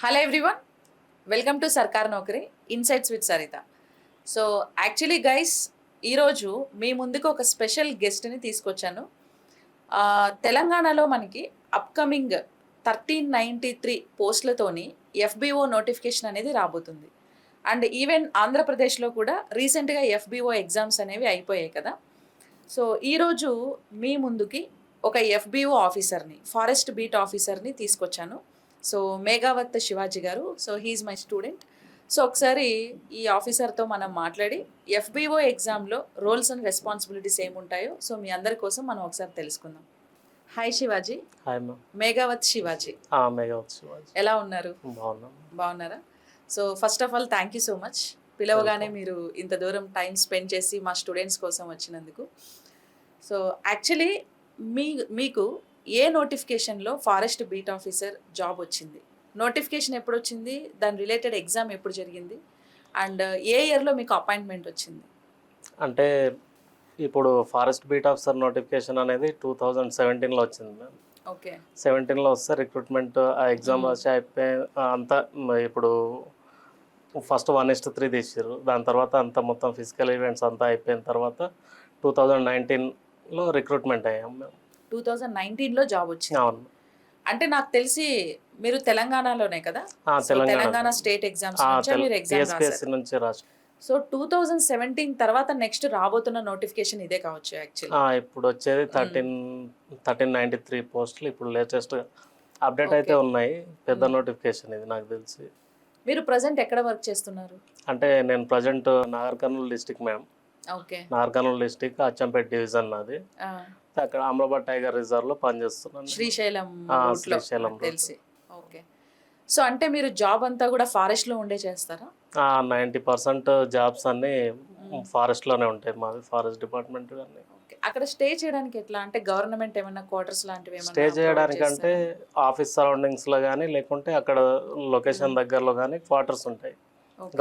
Hello everyone, welcome to Sarkari Naukri insights with Saritha. So actually guys, ఈరోజు మీ ముందుకు ఒక స్పెషల్ గెస్ట్ని తీసుకొచ్చాను. తెలంగాణలో మనకి అప్కమింగ్ 1393 పోస్టులతోని ఎఫ్బిఓ నోటిఫికేషన్ అనేది రాబోతుంది. అండ్ ఈవెన్ ఆంధ్రప్రదేశ్లో కూడా రీసెంట్గా ఎఫ్బిఓ ఎగ్జామ్స్ అనేవి అయిపోయాయి కదా. సో ఈరోజు మీ ముందుకి ఒక ఎఫ్బిఓ ఆఫీసర్ని, ఫారెస్ట్ బీట్ ఆఫీసర్ని తీసుకొచ్చాను. సో మేఘావత్ శివాజీ గారు. So he's my student. So ఒకసారి ఈ ఆఫీసర్తో మనం మాట్లాడి ఎఫ్బిఓ ఎగ్జామ్లో రోల్స్ అండ్ రెస్పాన్సిబిలిటీస్ ఏముంటాయో సో మీ అందరి కోసం మనం ఒకసారి తెలుసుకుందాం. Hi Shivaji. Hi ma'am. Meghavath Shivaji. Meghavath Shivaji. ఎలా ఉన్నారు? బాగున్నారా? So first of all thank you so much. పిలవగానే మీరు ఇంత దూరం టైం స్పెండ్ చేసి మా స్టూడెంట్స్ కోసం వచ్చినందుకు. సో యాక్చువల్లీ మీకు ఏ నోటిఫికేషన్లో ఫారెస్ట్ బీట్ ఆఫీసర్ జాబ్ వచ్చింది? నోటిఫికేషన్ ఎప్పుడు వచ్చింది? దాని రిలేటెడ్ ఎగ్జామ్ ఎప్పుడు జరిగింది? అండ్ ఏ ఇయర్లో మీకు అపాయింట్మెంట్ వచ్చింది? అంటే ఇప్పుడు ఫారెస్ట్ బీట్ ఆఫీసర్ నోటిఫికేషన్ అనేది 2017లో వచ్చింది మ్యామ్. ఓకే. 17లో వస్తే రిక్రూట్మెంట్ ఆ ఎగ్జామ్ రాసి అయిపోయి అంతా ఇప్పుడు ఫస్ట్ 1:3 తీసారు. దాని తర్వాత అంతా మొత్తం ఫిజికల్ ఈవెంట్స్ అంతా అయిపోయిన తర్వాత 2019లో రిక్రూట్మెంట్ అయ్యాం మేము. 2019లో జాబ్ వచ్చింది. అవును. అంటే నాకు తెలిసి మీరు తెలంగాణలోనే కదా? తెలంగాణ స్టేట్ ఎగ్జామ్స్ మీరు ఎగ్జామ్ నుంచి రాసి. సో 2017 తర్వాత నెక్స్ట్ రాబోతున్న నోటిఫికేషన్ ఇదే కావచ్చు యాక్చువల్లీ. ఇప్పుడు వచ్చేది 1393 పోస్టులు ఇప్పుడు లేటెస్ట్ అప్డేట్ అయితే ఉన్నాయి. పెద్ద నోటిఫికేషన్ ఇది నాకు తెలిసి. మీరు ప్రజెంట్ ఎక్కడ వర్క్ చేస్తున్నారు? అంటే నేను present Nagar Kurnool district ma'am. Okay. Nagar Kurnool district Achampet division నాది. అక్కడ అమరాబాద్ టైగర్ రిజర్వ్ లో పనిచేస్తున్నాను. శ్రీశైలం తెలిసి. ఓకే. సో అంటే మీరు జాబ్ అంతా కూడా ఫారెస్ట్ లో ఉండే చేస్తారా? 90% జాబ్స్ అన్ని ఫారెస్ట్ లోనే ఉంటాయి మాది, ఫారెస్ట్ డిపార్ట్మెంట్. అక్కడ స్టే చేయడానికి ఎట్లా? అంటే గవర్నమెంట్ ఏమైనా క్వార్టర్స్ లాంటివి స్టే చేయడానికి అంటే ఆఫీస్ సరౌండింగ్స్ లో కానీ లేకుంటే అక్కడ లొకేషన్ దగ్గరలో కానీ క్వార్టర్స్ ఉంటాయి.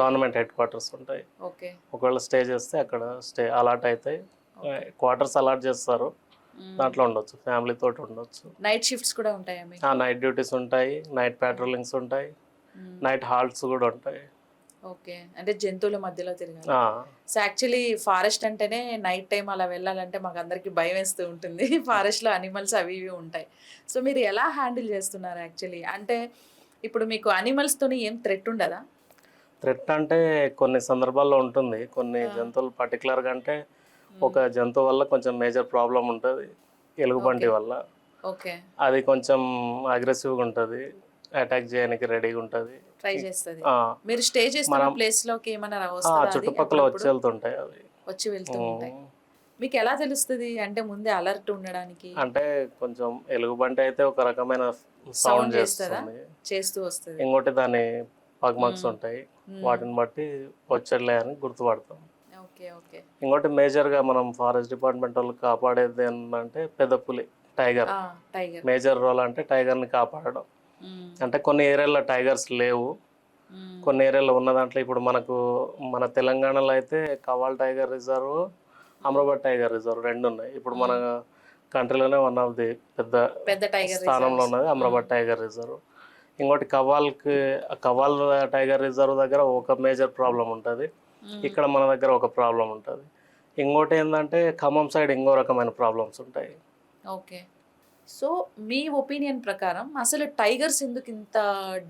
గవర్నమెంట్ హెడ్ క్వార్టర్స్ ఉంటాయి. ఓకే. ఒకవేళ స్టే చేస్తే అక్కడ స్టే అలాట్ అవుతాయి. క్వార్టర్స్ అలాట్ చేస్తారు, దాంట్లో ఉండొచ్చు, ఫ్యామిలీ తోటి ఉండొచ్చు. నైట్ షిఫ్ట్స్ కూడా ఉంటాయి? నైట్ డ్యూటీస్ ఉంటాయి, నైట్ ప్యాట్రోలింగ్స్ ఉంటాయి, నైట్ హాల్ట్స్ కూడా ఉంటాయి. ఓకే. అంటే జంతువుల మధ్యలో తిరగాలి. సో యాక్చువల్లీ ఫారెస్ట్ అంటేనే నైట్ టైం అలా వెళ్ళాలంటే మాకు అందరికి భయం వేస్తూ ఉంటుంది. ఫారెస్ట్ లో అనిమల్స్ అవి ఇవి ఉంటాయి. సో మీరు ఎలా హ్యాండిల్ చేస్తున్నారు యాక్చువల్లీ? అంటే ఇప్పుడు మీకు అనిమల్స్ తోని ఏం థ్రెట్ ఉండదా? థ్రెట్ అంటే కొన్ని సందర్భాల్లో ఉంటుంది. కొన్ని జంతువులు పర్టికులర్గా అంటే ఒక జంతువు వల్ల కొంచెం మేజర్ ప్రాబ్లం ఉంటుంది, ఎలుగుబంటి వల్ల. ఓకే. అది కొంచెం అగ్రెసివ్గా ఉంటుంది, అటాక్ చేయడానికి రెడీగా ఉంటుంది, ట్రై చేస్తుంది. మీరు స్టే చేస్తున్న ప్లేస్ లోకి ఏమైనా చుట్టుపక్కల వచ్చి వెళ్తుంటాయి, అవి వచ్చి వెళ్తూ ఉంటాయి. మీకు ఎలా తెలుస్తుంది? అంటే ముందే అలర్ట్ ఉండడానికి? అంటే కొంచెం ఎలుగుబంటి అయితే ఒక రకమైన సౌండ్ చేస్తూ వస్తుంది. ఇంకోటి దాని పగ్ మార్క్స్ ఉంటాయి, వాటిని బట్టి వచ్చేలే అని గుర్తుపడతాం. ఇంకోటి మేజర్గా మనం ఫారెస్ట్ డిపార్ట్మెంట్ వాళ్ళు కాపాడేది ఏంటంటే పెద్ద పులి, టైగర్. మేజర్ రోల్ అంటే టైగర్ని కాపాడడం. అంటే కొన్ని ఏరియాలో టైగర్స్ లేవు, కొన్ని ఏరియాలో ఉన్న దాంట్లో ఇప్పుడు మన తెలంగాణలో అయితే Kawal tiger reserve, Amrabad tiger reserve రెండు ఉన్నాయి. ఇప్పుడు మన కంట్రీలోనే వన్ ఆఫ్ ది పెద్ద స్థానంలో ఉన్నది అమరాబాద్ టైగర్ రిజర్వ్. ఇంకోటి కవాల్ టైగర్ రిజర్వ్ దగ్గర ఒక మేజర్ ప్రాబ్లం ఉంటుంది, ఇక్కడ మన దగ్గర ఒక ప్రాబ్లం ఉంటుంది. ఇంకోటి ఏంటంటే ఖమ్మం సైడ్ ఇంకో రకమైన ప్రాబ్లమ్స్ ఉంటాయి. ఓకే. సో మీ ఒపీనియన్ ప్రకారం అసలు టైగర్స్ ఎందుకు ఇంత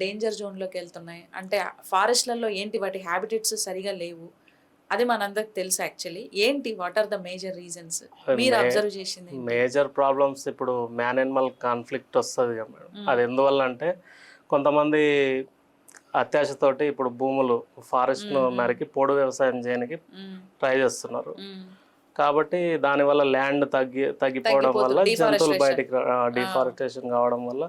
డేంజర్ జోన్లోకి వెళ్తున్నాయి? అంటే ఫారెస్ట్లలో ఏంటి వాటి హ్యాబిటేట్స్ సరిగా లేవు, అది మనందరికి తెలుసు. యాక్చువల్లీ ఏంటి, what are the major reasons మీరు అబ్జర్వ్ చేసింది? మేజర్ ప్రాబ్లమ్స్ ఇప్పుడు మ్యాన్ యానిమల్ కాన్ఫ్లిక్ట్ వస్తుంది కదా మేడం. అది ఎందువల్ల అంటే కొంతమంది అత్యాశతోటి ఇప్పుడు భూములు ఫారెస్ట్ను నరికి పొడు వ్యవసాయం చేయడానికి ట్రై చేస్తున్నారు. కాబట్టి దానివల్ల ల్యాండ్ తగ్గిపోవడం వల్ల జంతువులు బయటికి, డిఫారెస్టేషన్ కావడం వల్ల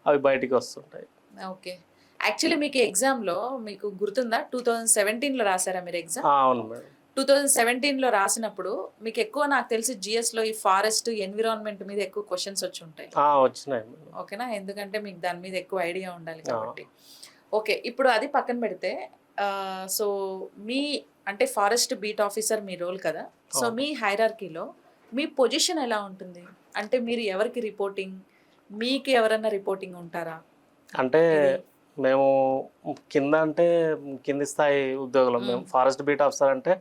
అవి బయటికి వస్తుంటాయి. ఓకే. యాక్చువల్లీ మీకు ఎగ్జామ్లో మీకు గుర్తుందా, 2017లో రాసారా మీరు ఎగ్జామ్? అవును మేడం. 2017లో రాసినప్పుడు మీకు ఎక్కువ నాకు తెలిసి జిఎస్లో ఈ ఫారెస్ట్ ఎన్విరాన్మెంట్ మీద ఎక్కువ క్వశ్చన్స్ వచ్చి ఉంటాయి. వచ్చినాయి. ఓకేనా? ఎందుకంటే మీకు దాని మీద ఎక్కువ ఐడియా ఉండాలి కాబట్టి. ఓకే. ఇప్పుడు అది పక్కన పెడితే సో మీ అంటే ఫారెస్ట్ బీట్ ఆఫీసర్ మీ రోల్ కదా. సో మీ హైరార్కీలో మీ పొజిషన్ ఎలా ఉంటుంది? అంటే మీరు ఎవరికి రిపోర్టింగ్, మీకు ఎవరన్నా రిపోర్టింగ్ ఉంటారా? అంటే మేము కింద అంటే కింది స్థాయి ఉద్యోగులం. మేము ఫారెస్ట్ బీట్ ఆఫీసర్ అంటే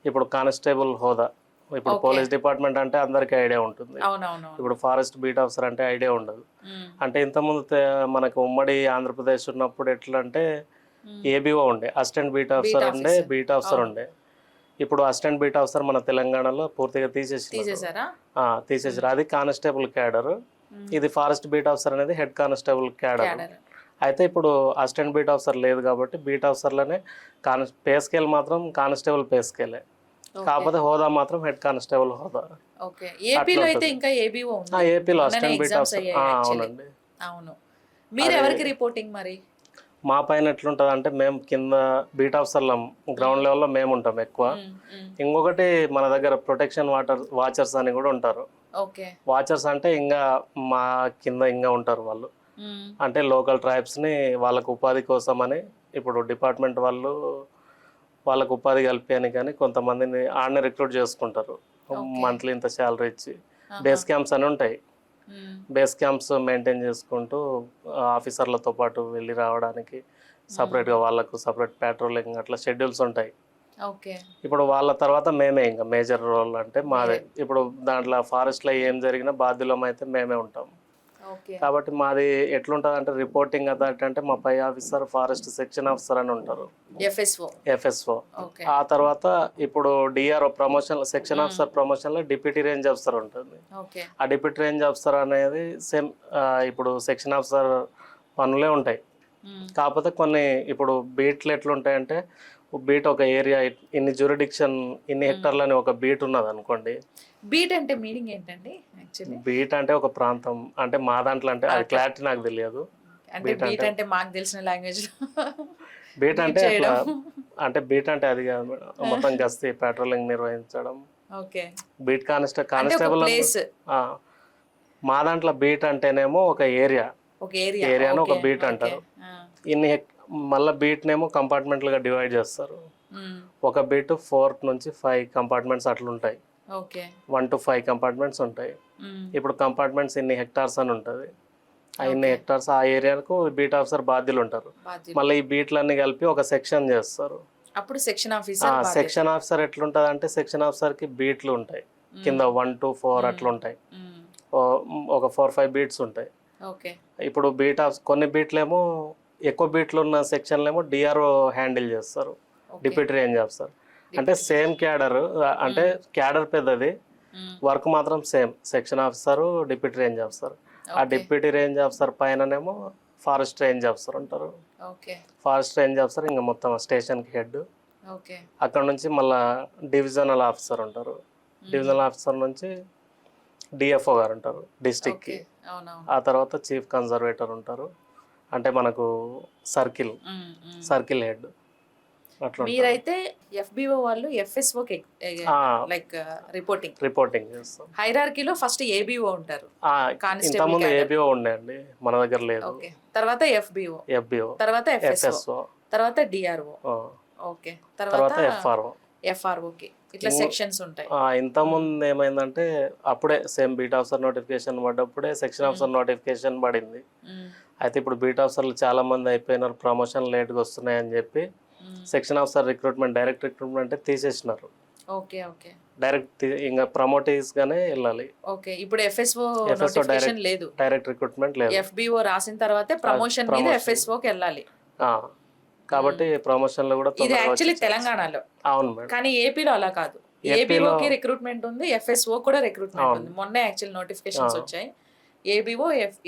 ఇప్పుడు కానిస్టేబుల్ హోదా. ఇప్పుడు Okay. పోలీస్ డిపార్ట్మెంట్ అంటే అందరికీ ఐడియా ఉంటుంది. అవునవును. ఇప్పుడు ఫారెస్ట్ బీట్ ఆఫీసర్ అంటే ఐడియా ఉండదు. అంటే ఇంతకుముందు మనకు ఉమ్మడి ఆంధ్రప్రదేశ్ ఉన్నప్పుడు ఎట్లా అంటే ఏబీఓ ఉండే, అసిస్టెంట్ బీట్ ఆఫీసర్ ఉండే, officer. బీట్ ఆఫీసర్ అవును. ఉండే. ఇప్పుడు అసిస్టెంట్ బీట్ ఆఫీసర్ మన తెలంగాణలో పూర్తిగా తీసేసారా? తీసేసారు. అది కానిస్టేబుల్ క్యాడర్. ఇది ఫారెస్ట్ బీట్ ఆఫీసర్ అనేది హెడ్ కానిస్టేబుల్ క్యాడర్. క్యాడర్. అయితే ఇప్పుడు అసిస్టెంట్ బీట్ ఆఫీసర్ లేదు కాబట్టి బీట్ ఆఫీసర్లోనే పే స్కేల్ మాత్రం కానిస్టేబుల్ పే స్కేలే, కాకపోతే హోదా మాత్రం హెడ్ కానిస్టేబుల్ హోదా. ఓకే. ఏపీలో అయితే ఇంకా ఏబీఓ ఉంది. ఏపీలో మొన్ననే అసిస్టెంట్ బీట్ ఎగ్జామ్స్ ఆఫీసర్ అయ్యాయి actually. అవునండి. అవును. మీరు ఎవరికి రిపోర్టింగ్ మరి? మా పైన ఎట్లుంటుంది అంటే మేము కింద బీట్ ఆఫీసర్లం, గ్రౌండ్ లెవెల్లో మేము ఉంటాం ఎక్కువ. ఇంకొకటి మన దగ్గర ప్రొటెక్షన్ వాచర్స్ అని కూడా ఉంటారు. ఓకే. వాచర్స్ అంటే ఇంకా మా కింద ఇంకా ఉంటారు వాళ్ళు. అంటే లోకల్ ట్రైబ్స్ని వాళ్ళకు ఉపాధి కోసమని ఇప్పుడు డిపార్ట్మెంట్ వాళ్ళు వాళ్ళకు ఉపాధి కల్పించని కానీ కొంతమందిని ఆడనే రిక్రూట్ చేసుకుంటారు. మంత్లీ ఇంత శాలరీ ఇచ్చి బేస్ క్యాంప్స్ అని ఉంటాయి. బేస్ క్యాంప్స్ మెయింటైన్ చేసుకుంటూ ఆఫీసర్లతో పాటు వెళ్ళి రావడానికి సపరేట్గా వాళ్ళకు సపరేట్ పెట్రోలింగ్ అట్లా షెడ్యూల్స్ ఉంటాయి. ఓకే. ఇప్పుడు వాళ్ళ తర్వాత మేమే ఇంకా మేజర్ రోల్ అంటే మాదే. ఇప్పుడు దాంట్లో ఫారెస్ట్లో ఏం జరిగినా బాధ్యులం అయితే మేమే ఉంటాం. ఓకే. కాబట్టి మాది ఎట్లుంటుంది అంటే రిపోర్టింగ్ అథారిటీ అంటే మా పై ఆఫీసర్ ఫారెస్ట్ సెక్షన్ ఆఫీసర్ అని ఉంటారు, ఎఫ్ఎస్ఓ. ఓకే. ఆ తర్వాత ఇప్పుడు డిఆర్ఓ ప్రమోషన్, సెక్షన్ ఆఫీసర్ ప్రమోషన్లో డిప్యూటీ రేంజ్ ఆఫీసర్ ఉంటుంది. ఓకే. ఆ డిప్యూటీ రేంజ్ ఆఫీసర్ అనేది సేమ్ ఇప్పుడు సెక్షన్ ఆఫీసర్ పనులే ఉంటాయి. కాకపోతే కొన్ని ఇప్పుడు బీట్లు ఎట్లుంటాయంటే బీట్ ఒక ఏరియా ఇన్ని జ్యూరిడిక్షన్ ఇన్ని హెక్టార్లని ఒక బీట్ ఉన్నది అనుకోండి. బీట్ అంటే మీనింగ్ ఏంటండి యాక్చువల్లీ? బీట్ అంటే ఒక ప్రాంతం అంటే మా దాంట్లో అంటే అది క్లారిటీ నాకు తెలియదు. అంటే బీట్ అంటే మాకు తెలిసిన లాంగ్వేజ్ లో బీట్ అంటే అట్లా అంటే బీట్ అంటే అది కాదు మేడం, మొత్తం గస్తీ పెట్రోలింగ్ నిర్వహించడం. ఓకే. బీట్ కానిస్టేబుల్ మా దాంట్లో బీట్ అంటేనేమో ఒక ఏరియాను ఒక బీట్ అంటారు. ఇన్ని మళ్ళీ బీట్నేమో కంపార్ట్మెంట్లుగా డివైడ్ చేస్తారు. ఒక బీట్ 4 నుంచి 5 కంపార్ట్మెంట్స్ అట్లుంటాయి. 1 to 5 కంపార్ట్మెంట్స్ ఉంటాయి. ఇప్పుడు కంపార్ట్మెంట్స్ ఇన్ని హెక్టార్స్ అని ఉంటుంది. ఆ ఇన్ని హెక్టార్స్ ఆ ఏరియాకు బీట్ ఆఫీసర్ బాధ్యులు ఉంటారు. మళ్ళీ ఈ బీట్లన్నీ కలిపి ఒక సెక్షన్ చేస్తారు. అప్పుడు సెక్షన్ ఆఫీసర్ ఎట్లుంటుంది అంటే సెక్షన్ ఆఫీసర్కి బీట్లు ఉంటాయి కింద 1 to 4 అట్లా ఉంటాయి. ఒక 4-5 బీట్స్ ఉంటాయి. ఇప్పుడు కొన్ని బీట్లేమో ఎక్కువ బీట్లు ఉన్న సెక్షన్లేమో డిఆర్ఓ హ్యాండిల్ చేస్తారు, డిప్యూటీ రేంజ్ ఆఫీసర్. అంటే సేమ్ క్యాడర్, అంటే క్యాడర్ పెద్దది, వర్క్ మాత్రం same. Section officer, deputy range officer. ఆ డిప్యూటీ రేంజ్ ఆఫీసర్ పైననేమో ఫారెస్ట్ రేంజ్ ఆఫీసర్ ఉంటారు. ఫారెస్ట్ రేంజ్ ఆఫీసర్ ఇంకా మొత్తం స్టేషన్కి హెడ్. అక్కడ నుంచి మళ్ళీ డివిజనల్ ఆఫీసర్ ఉంటారు. డివిజనల్ ఆఫీసర్ నుంచి డిఎఫ్ఓ గారు ఉంటారు డిస్టిక్కి. ఆ తర్వాత చీఫ్ కన్జర్వేటర్ ఉంటారు, అంటే మనకు సర్కిల్ హెడ్. మీరైతే ఎఫ్బిఓ వాళ్ళు ఎఫ్ఎస్ఓ లైక్ రిపోర్టింగ్ చేస్తాం. హైరార్కీలో ఫస్ట్ ఏబిఓ ఉంటారు. ఇంతకుముందు ఏబిఓ ఉండే అండి, మన దగ్గర లేదు. తర్వాత ఎఫ్బిఓ, తర్వాత ఎఫ్ఎస్ఓ, తర్వాత డిఆర్ఓ, ఓకే, తర్వాత ఎఫ్ఆర్ఓకి ఇట్లా సెక్షన్స్ ఉంటాయి. ఇంతకుముందు ఏమైందంటే అప్పుడే సేమ్ బీట్ ఆఫీసర్ నోటిఫికేషన్ పడ్డప్పుడే సెక్షన్ ఆఫీసర్ నోటిఫికేషన్ పడింది. అయితే ఇప్పుడు బీట్ ఆఫీసర్లు చాలా మంది అయిపోయినారు, ప్రమోషన్ లేట్గా వస్తున్నాయని చెప్పి సెక్షన్ ఆఫీసర్ డైరెక్ట్ రిక్రూట్మెంట్ తీసేసినారు. డైరెక్ట్ ఇంకా ప్రమోటీస్ గానే వెళ్ళాలి. ఓకే, ఇప్పుడు ఎఫ్ఎస్ఓ నోటిఫికేషన్ లేదు, డైరెక్ట్ రిక్రూట్మెంట్ లేదు. ఎఫ్బిఓ రాసిన తర్వాతే ప్రమోషన్ మీద ఎఫ్ఎస్ఓకి వెళ్ళాలి. కాబట్టి ప్రమోషన్ లో కూడా ఇది యాక్చువల్లీ తెలంగాణలో. అవును మేడం. కానీ ఏపీలో అలా కాదు. ఏపీఓకి రిక్రూట్మెంట్ ఉంది, ఎఫ్ఎస్ఓ కూడా రిక్రూట్మెంట్ ఉంది. మొన్న యాక్చువల్ నోటిఫికేషన్స్ వచ్చాయి. ఏబిఓ,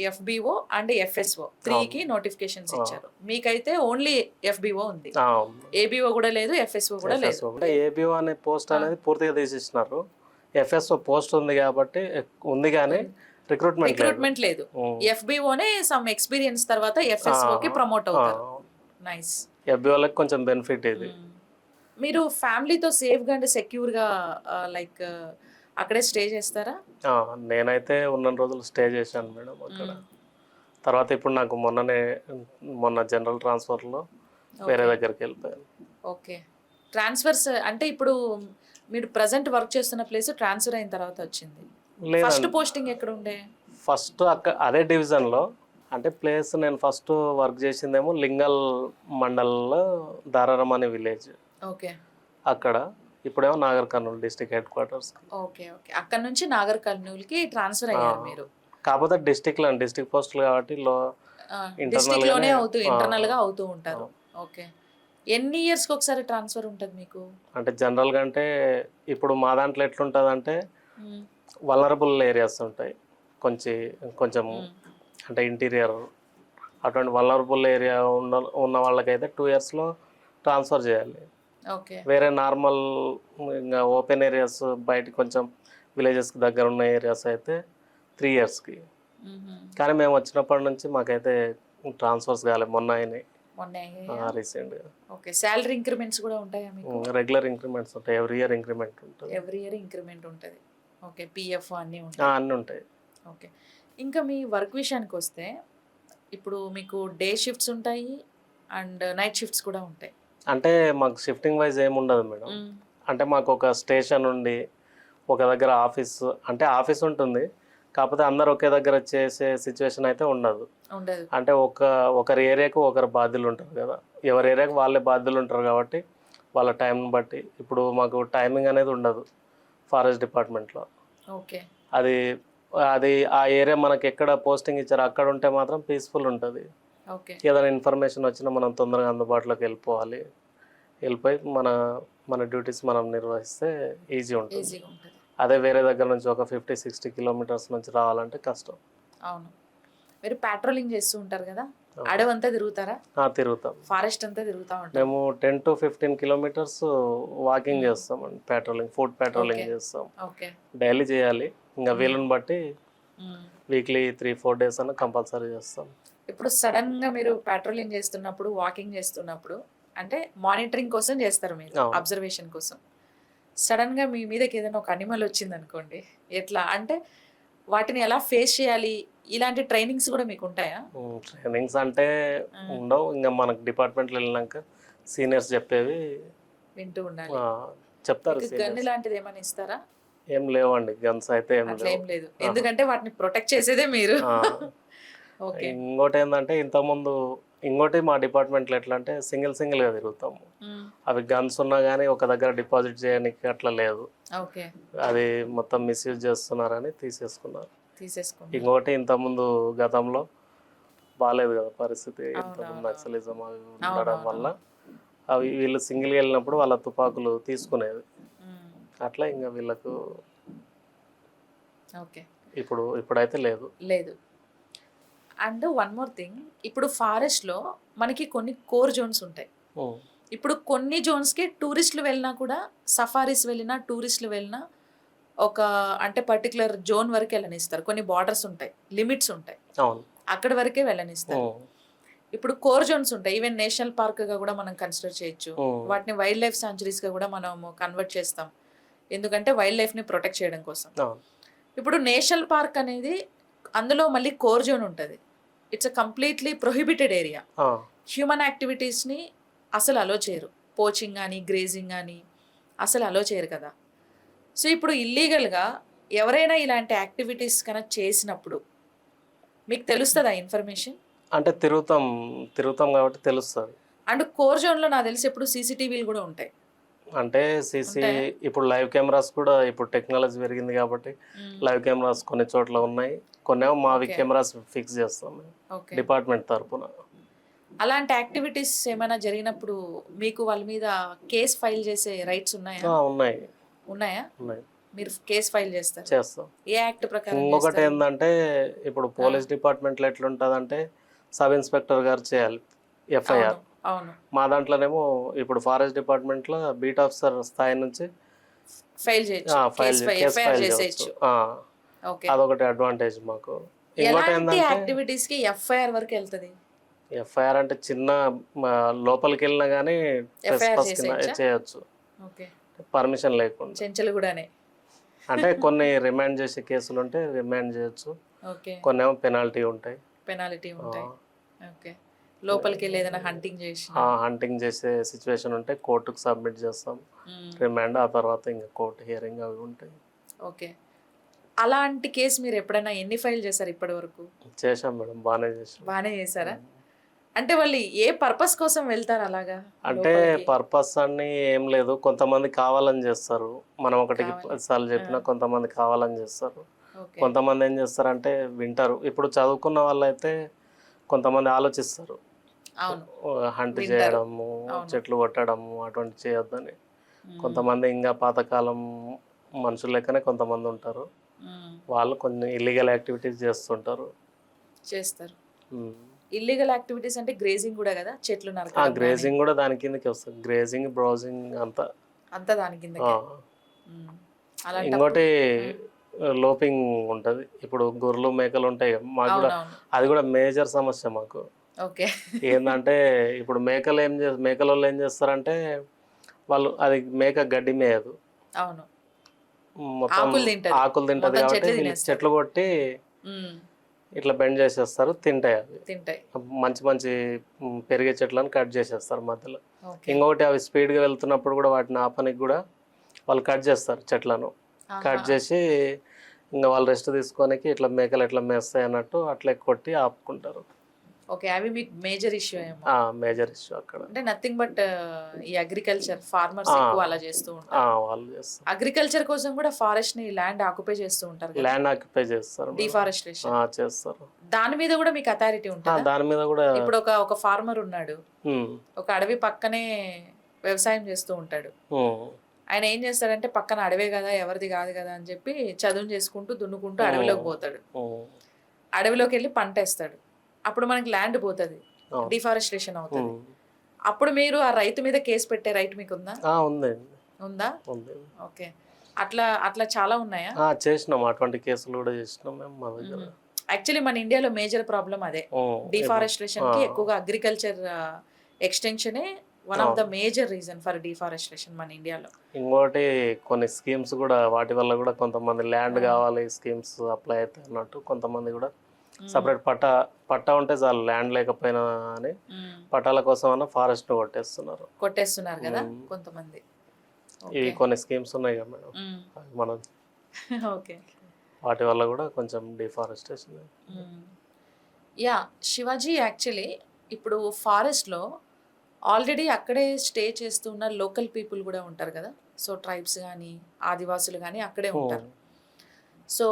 ఎఫ్బిఓ అండ్ ఎఫ్ఎస్ఓ 3కి నోటిఫికేషన్స్ ఇచ్చారు. మీకైతే ఓన్లీ ఎఫ్బిఓ ఉంది, ఏబిఓ కూడా లేదు, ఎఫ్ఎస్ఓ కూడా లేదు. ఏబిఓ అనే పోస్ట్ అనేది పూర్తిగా తీసేసినారు. ఎఫ్ఎస్ఓ పోస్ట్ ఉంది కాబట్టి ఉంది, కానీ రిక్రూట్మెంట్ లేదు. ఎఫ్బిఓనే సమ్ ఎక్స్పీరియన్స్ తర్వాత ఎఫ్ఎస్ఓకి ప్రమోట్ అవుతారు. నైస్. ఎఫ్బిఓలకు కొంచెం బెనిఫిట్ ఇది. మీరు ఫ్యామిలీతో సేఫ్గా అండ్ సెక్యూర్గా లైక్ అక్కడే స్టే చేస్తారా? నేనైతే ఉన్న రోజులు స్టే చేశాను మేడం అక్కడ. తర్వాత ఇప్పుడు నాకు మొన్న జనరల్ ట్రాన్స్ఫర్లో వేరే దగ్గరికి వెళ్ళిపోయాను. ఓకే, ట్రాన్స్ఫర్స్ అంటే ఇప్పుడు మీరు ప్రజెంట్ వర్క్ చేస్తున్న ప్లేస్ ట్రాన్స్ఫర్ అయిన తర్వాత వచ్చింది. ఫస్ట్ పోస్టింగ్ ఎక్కడ ఉండే? ఫస్ట్ అదే డివిజన్లో అంటే ప్లేస్ నేను ఫస్ట్ వర్క్ చేసిందేమో లింగల్ మండల్లో దారారం అనే విలేజ్, ఓకే. అక్కడ. ఇప్పుడేమో Nagar Kurnool district head quarters. Okay. Okay. అక్కడ నుంచి నాగర్ కర్నూల్‌కి ట్రాన్స్‌ఫర్ అయ్యారు మీరు. కాకపోతే డిస్ట్రిక్ట్ పోస్టులు కాబట్టి డిస్ట్రిక్ట్‌లోనే ఇంటర్నల్గానే. ఇంటర్నల్‌గా అవుతూ ఉంటారు. ఓకే. ఎన్ని ఇయర్స్‌కి ఒకసారి ట్రాన్స్‌ఫర్ ఉంటది మీకు? అంటే జనరల్గా అంటే ఇప్పుడు మా దాంట్లో ఎట్లుంటుందంటే హ్మ్. వలనరబుల్ ఏరియాస్ ఉంటాయి కొంచెం కొంచెం హ్మ్. అంటే ఇంటీరియర్, అటువంటి వలనరబుల్ ఏరియా ఉన్న వాళ్ళకైతే 2 ఇయర్స్లో ట్రాన్స్ఫర్ చేయాలి. ఓకే. వేరే నార్మల్ ఇంకా ఓపెన్ ఏరియాస్ బయట కొంచెం విలేజెస్కి దగ్గర ఉన్న ఏరియాస్ అయితే 3 ఇయర్స్కి. హుహు. కానీ మేము వచ్చినప్పటి నుంచి మాకైతే ట్రాన్స్ఫర్స్ కాలేదు, మొన్న అయినాయి మొన్నే అయ్యాయా? రీసెంట్గా. ఓకే. సాలరీ ఇంక్రిమెంట్స్ కూడా ఉంటాయా మీకు? రెగ్యులర్ ఇంక్రిమెంట్స్ ఉంటాయి, ఎవ్రీ ఇయర్ ఇంక్రిమెంట్ ఉంటుంది. ఎవ్రీ ఇయర్ ఇంక్రిమెంట్ ఉంటది. ఓకే. పీఎఫ్ అన్నీ ఉంటాయి. అన్నీ ఉంటాయి. ఓకే. ఇంకా మీ వర్క్ విషయానికొస్తే ఇప్పుడు మీకు డే షిఫ్ట్స్ ఉంటాయి అండ్ నైట్ షిఫ్ట్స్ కూడా ఉంటాయి. అంటే మాకు షిఫ్టింగ్ వైజ్ ఏమి ఉండదు మేడం. హ్మ్. అంటే మాకు ఒక స్టేషన్ ఉండి ఒక దగ్గర ఆఫీస్ ఉంటుంది, కాకపోతే అందరు ఒకే దగ్గర చేసే సిచ్యువేషన్ అయితే ఉండదు. ఉండదు. అంటే ఒకరి ఏరియాకు ఒకరు బాధ్యులు ఉంటారు కదా, ఎవరి ఏరియాకు వాళ్ళే బాధ్యులు ఉంటారు కాబట్టి వాళ్ళ టైంని బట్టి. ఇప్పుడు మాకు టైమింగ్ అనేది ఉండదు ఫారెస్ట్ డిపార్ట్మెంట్లో. ఓకే. అది అది ఆ ఏరియా మనకి ఎక్కడ పోస్టింగ్ ఇచ్చారో అక్కడ ఉంటే మాత్రం పీస్ఫుల్ ఉంటుంది. ఓకే. ఏదైనా ఇన్ఫర్మేషన్ వచ్చినా మనం తొందరగా అందుబాటులోకి వెళ్ళిపోయి మన మన డ్యూటీస్ మనం నిర్వహిస్తే ఈజీ ఉంటుంది. ఈజీగా ఉంటది. అదే వేరే దగ్గర నుంచి ఒక 50-60 కిలోమీటర్స్ నుంచి రావాలంటే కష్టం. అవును. మీరు పాట్రోలింగ్ చేస్తూ ఉంటారు కదా? అవును. అడవంతా తిరుగుతారా? తిరుగుతాం. ఫారెస్ట్ అంతా తిరుగుతా ఉంటారు. మేము 10-15 కిలోమీటర్స్ వాకింగ్ చేస్తామండి, ఫుడ్ ప్యాట్రోలింగ్ ఓకే. చేస్తాం. ఓకే. డైలీ చేయాలి, ఇంకా వీలుని బట్టి హ్మ్. వీక్లీ 3-4 డేస్ అన్న కంపల్సరీ చేస్తాం. ఇప్పుడు సడన్‌గా మీరు పాట్రోలింగ్ చేస్తున్నప్పుడు, వాకింగ్ చేస్తున్నప్పుడు అంటే మానిటరింగ్ కోసం చేస్తారు మీరు. అవును. అబ్జర్వేషన్ కోసం. సడన్‌గా మీ మీదకి ఏదైనా ఒక అనిమల్ వచ్చిందనుకోండి. ఎట్లా? అంటే వాటిని ఎలా ఫేస్ చేయాలి? ఇలాంటి ట్రైనింగ్స్ కూడా మీకు ఉంటాయా? ట్రైనింగ్స్ అంటే ఉండవు, ఇంకా మనకు డిపార్ట్మెంట్లో వెళ్ళినాక సీనియర్స్ చెప్పేవి వింటూ ఉండాలి. చెప్తారు మీకు గన్ సీనియర్స్. లాంటిది ఏమైనా ఇస్తారా? ఏం లేవండి, గన్స్ అయితే ఏం అట్లా లేవు. ఏం లేదు. ఎందుకంటే వాటిని ప్రొటెక్ట్ చేసేదే మీరు. ఓకే. ఇంకోటి ఏంటంటే ఇంకోటి మా డిపార్ట్మెంట్లో ఎట్లా అంటే సింగిల్గా తిరుగుతాము. హ్మ్. అవి గన్స్ ఉన్నా కానీ ఒక దగ్గర డిపాజిట్ చేయడానికి అట్లా లేదు. ఓకే. అది మొత్తం మిస్యూజ్ చేస్తున్నారని తీసేసుకున్నారు. తీసేసుకున్నారు. ఇంకోటి ఇంతకుముందు గతంలో బాగాలేదు కదా పరిస్థితి, ఇంతకుముందు అవునవును. నక్సలిజం అవి ఉండడం అవునవును. వల్ల అవి వీళ్ళు సింగిల్గా వెళ్ళినప్పుడు వాళ్ళ తుపాకులు తీసుకునేది. హ్మ్. అట్లా ఇంకా వీళ్ళకు ఓకే. ఇప్పుడైతే లేదు. లేదు. And one more thing. ఇప్పుడు ఫారెస్ట్‌లో మనకి కొన్ని కోర్ జోన్స్ ఉంటాయి. ఉమ్, ఇప్పుడు కొన్ని జోన్స్‌కి టూరిస్టులు వెళ్ళినా కూడా సఫారీస్ వెళ్ళినా, టూరిస్టులు వెళ్ళినా ఒక అంటే పర్టిక్యులర్ జోన్ వరకే వెళ్ళనిస్తారు. కొన్ని బార్డర్స్ ఉంటాయి. లిమిట్స్ ఉంటాయి. అవును. అక్కడి వరకే వెళ్ళనిస్తారు. ఉమ్, ఇప్పుడు కోర్ జోన్స్ ఉంటాయి. ఈవెన్ నేషనల్ పార్క్‌గా కూడా మనం కన్సిడర్ చేయొచ్చు. ఉమ్, వాటిని వైల్డ్ లైఫ్ సాంచురీస్‌గా కూడా మనము కన్వర్ట్ చేస్తాం. ఎందుకంటే వైల్డ్ లైఫ్‌ని ప్రొటెక్ట్ చేయడం కోసం. అవును. ఇప్పుడు నేషనల్ పార్క్ అనేది అందులో మళ్ళీ కోర్ జోన్ ఉంటది. It's a completely prohibited area. ఆ, హ్యూమన్ యాక్టివిటీస్‌ని అసలు అలో చేయరు. పోచింగ్ గాని, గ్రేజింగ్ గాని అసలు అలో చేయరు కదా! సో, ఇప్పుడు ఇల్లీగల్‌గా ఎవరైనా ఇలాంటి యాక్టివిటీస్ చేసినప్పుడు మీకు తెలుస్తదా ఇన్ఫర్మేషన్? అంటే తిరుగుతాం కాబట్టి తెలుస్తుంది. అండ్ కోర్ జోన్‌లో నాకు తెలిసి ఎప్పుడు సీసీటీవీలు కూడా ఉంటాయి. అంటే ఉంటాయా? ఇప్పుడు లైవ్ కెమెరాస్ కూడా ఇప్పుడు టెక్నాలజీ పెరిగింది కాబట్టి హ్మ్. లైవ్ కెమెరాస్ కొన్ని చోట్ల ఉన్నాయి, కొన్నేమో మావి ఓకే. కెమెరాస్ ఫిక్స్ చేస్తాం మేము ఓకే. డిపార్ట్మెంట్ తరపున. అలాంటి యాక్టివిటీస్ ఏమైనా జరిగినప్పుడు మీకు వాళ్ళ మీద కేస్ ఫైల్ చేసే రైట్స్ ఉన్నాయా? ఉన్నాయి. ఉన్నాయా? ఉన్నాయి. మీరు కేస్ ఫైల్ చేస్తారు. చేస్తాం. ఏ యాక్ట్ ప్రకారం ఇంకొకటి చేస్తారు? ఏంటంటే ఇప్పుడు పోలీస్ డిపార్ట్మెంట్లో ఎట్లుంటుందంటే సబ్ ఇన్స్పెక్టర్ గారు చేయాలి ఎఫ్ఐఆర్. అవును. అవును. మా దాంట్లోనేమో ఇప్పుడు ఫారెస్ట్ డిపార్ట్మెంట్లో బీట్ ఆఫీసర్ స్థాయి నుంచి ఫైల్ చేయొచ్చు. కేస్ ఎఫ్ఐఆర్ ఫైల్ చేసేయచ్చు. చేయవచ్చు. ఓకే. అదొకటి అడ్వాంటేజ్ మాకు. ఇంకోటి ఎలాంటి ఏంటంటే యాక్టివిటీస్‌కి ఎఫ్ఐఆర్ వరకు వెళ్తది? ఎఫ్ఐఆర్ అంటే చిన్న లోపలికి వెళ్ళినా కానీ ఎఫ్ఐఆర్ ట్రెస్పాస్ కింద చేసేయచ్చా? చేయొచ్చు, ఓకే. పర్మిషన్ లేకుండా. చెంచల్గూడనే. అంటే కొన్ని రిమాండ్ చేసే కేసులు ఉంటే రిమాండ్ చేయొచ్చు, ఓకే. కొన్నేమో పెనాల్టీ ఉంటాయి. పెనాల్టీ ఉంటాయి. ఓకే. లోపలికెళ్ళి ఏదైనా హంటింగ్ చేసినా? హంటింగ్ చేసే సిచ్యువేషన్ ఉంటే కోర్టుకు సబ్మిట్ చేస్తాం హ్మ్. రిమాండ్. ఆ తర్వాత ఇంకా కోర్టు హియరింగ్ అవి ఉంటాయి. ఓకే. అలాంటి కేసు మీరు ఎప్పుడైనా ఎన్ని ఫైల్ చేశారు ఇప్పటి వరకు? చేశాం మేడం, బాగానే చేసాం. బాగానే చేశారా? అంటే వాళ్ళు ఏ పర్పస్ కోసం వెళ్తారు అలాగా అంటే లోపలికి? పర్పస్ అని ఏం లేదు, కొంతమంది కావాలని చేస్తారు. మనం ఒకటికి కావాలి. 10 సార్లు చెప్పినా కొంతమంది కావాలని చేస్తారు. ఓకే. కొంతమంది ఏం చేస్తారంటే వింటారు. ఇప్పుడు చదువుకున్న వాళ్ళైతే కొంతమంది ఆలోచిస్తారు, అవును. హంట్ వింటారు. చేయడము, అవును. చెట్లు కొట్టడము అటువంటి చేయొద్దని. మ్మ్. కొంతమంది ఇంకా పాతకాలం మనుషులు లెక్కనే కొంతమంది ఉంటారు, మ్మ్. వాళ్ళు కొన్ని ఇల్లీగల్ యాక్టివిటీస్ చేస్తుంటారు. చేస్తారు. ఉమ్. ఇల్లీగల్ యాక్టివిటీస్ అంటే గ్రేజింగ్ కూడా కదా, చెట్లు ఆ నరకడం గానీ, గ్రేజింగ్ కూడా దాని కిందకి వస్తుంది, గ్రేజింగ్ బ్రౌజింగ్ అంతా. అంతా దాని ఆ. కిందకే. మ్మ్. అలాంటప్పుడు ఇంకోటి మ్మ్. లోపింగ్ ఉంటుంది. ఇప్పుడు గొర్రెలు మేకలు ఉంటాయి కదా, మాకు కూడా అవునవును. అది కూడా మేజర్ సమస్య మాకు. ఓకే. ఏంటంటే ఇప్పుడు మేకల వాళ్ళు ఏం చేస్తారంటే, వాళ్ళు అది మేక గడ్డి మేయదు, అవును. మొత్తం ఆకులు తింటది. ఆకులు తింటది మొత్తం కాబట్టి చెట్లు వీళ్ళు తినేస్తది. చెట్లు కొట్టి మ్మ్. ఇట్లా బెండ్ చేసేస్తారు, తింటాయి అవి. తింటాయి. మంచి మంచి పెరిగే చెట్లను కట్ చేసేస్తారు మధ్యలో. ఓకే. ఇంకొకటి అవి స్పీడ్గా వెళ్తున్నప్పుడు కూడా వాటిని ఆపనికి కూడా వాళ్ళు కట్ చేస్తారు చెట్లను. కట్ ఆహా. చేసి ఇంకా వాళ్ళు రెస్ట్ తీసుకోనికి ఇట్లా మేకలు ఎట్లా మేస్తాయి అన్నట్టు అట్లా కొట్టి ఆపుకుంటారు. ఓకే, అవి మీకు మేజర్ ఇష్యూ ఏమో. మేజర్ ఇష్యూ అక్కడ. అంటే నథింగ్ బట్ ఈ అగ్రికల్చర్ ఫార్మర్స్ ఎక్కువ అలా చేస్తూ ఉంటారు. వాళ్ళు చేస్తారు. అగ్రికల్చర్ కోసం కూడా ఫారెస్ట్ ని ల్యాండ్ ఆక్యుపై చేస్తూ ఉంటారు కదా, ల్యాండ్ ఆక్యుపై చేస్తారు, డిఫారెస్టేషన్. చేస్తారు. దాని మీద కూడా మీకు అథారిటీ ఉంటుందా? దాని మీద కూడా ఇప్పుడు ఒక ఫార్మర్ ఉన్నాడు, ఒక అడవి పక్కనే వ్యవసాయం చేస్తూ ఉంటాడు. ఆయన ఏం చేస్తాడంటే పక్కన అడవే కదా, ఎవరిది కాదు కదా అని చెప్పి చదువు చేసుకుంటూ దున్నుకుంటూ అడవిలోకి పోతాడు. అడవిలోకి వెళ్ళి పంట వేస్తాడు. అప్పుడు మనకి ల్యాండ్ పోతుంది, డిఫారెస్టేషన్ అవుతుంది. అప్పుడు మీరు ఆ రైతు మీద కేసు పెట్టే రైట్ మీకు ఉందా? ఉందా? ఓకే. అట్లా అట్లా చాలా ఉన్నాయా? చేసినాం, అటువంటి కేసులు కూడా చేసినాం మేము మా దగ్గర. యాక్చువల్లీ మన ఇండియాలో మేజర్ ప్రాబ్లం అదే, డిఫారెస్టేషన్ కి ఎక్కువగా అగ్రికల్చర్ ఎక్స్టెన్షనే one of the major reason for deforestation మన ఇండియాలో. ఇంకోటి కొన్ని స్కీమ్స్ కూడా, వాటి వల్ల కూడా కొంతమంది ల్యాండ్ కావాలి స్కీమ్స్ అప్లై అవుతాయి అన్నట్టు, కొంతమంది కూడా సపరేట్ పట్టా ఉంటే చాలు, ల్యాండ్ లేకపోయినా అని పట్టాల కోసం అన్న ఫారెస్ట్ ను కొట్టేస్తున్నారు కదా కొంతమంది. ఇవి కొన్ని స్కీమ్స్ ఉన్నాయి కదా మేడం, మనం ఓకే, వాటి వల్ల కూడా కొంచెం డిఫారెస్టేషన్. యా శివాజీ, యాక్చువల్లీ ఇప్పుడు ఫారెస్ట్లో ఆల్రెడీ అక్కడే స్టే చేస్తున్న లోకల్ పీపుల్ కూడా ఉంటారు కదా, సో ట్రైబ్స్ కానీ ఆదివాసులు కానీ అక్కడే ఉంటారు. సో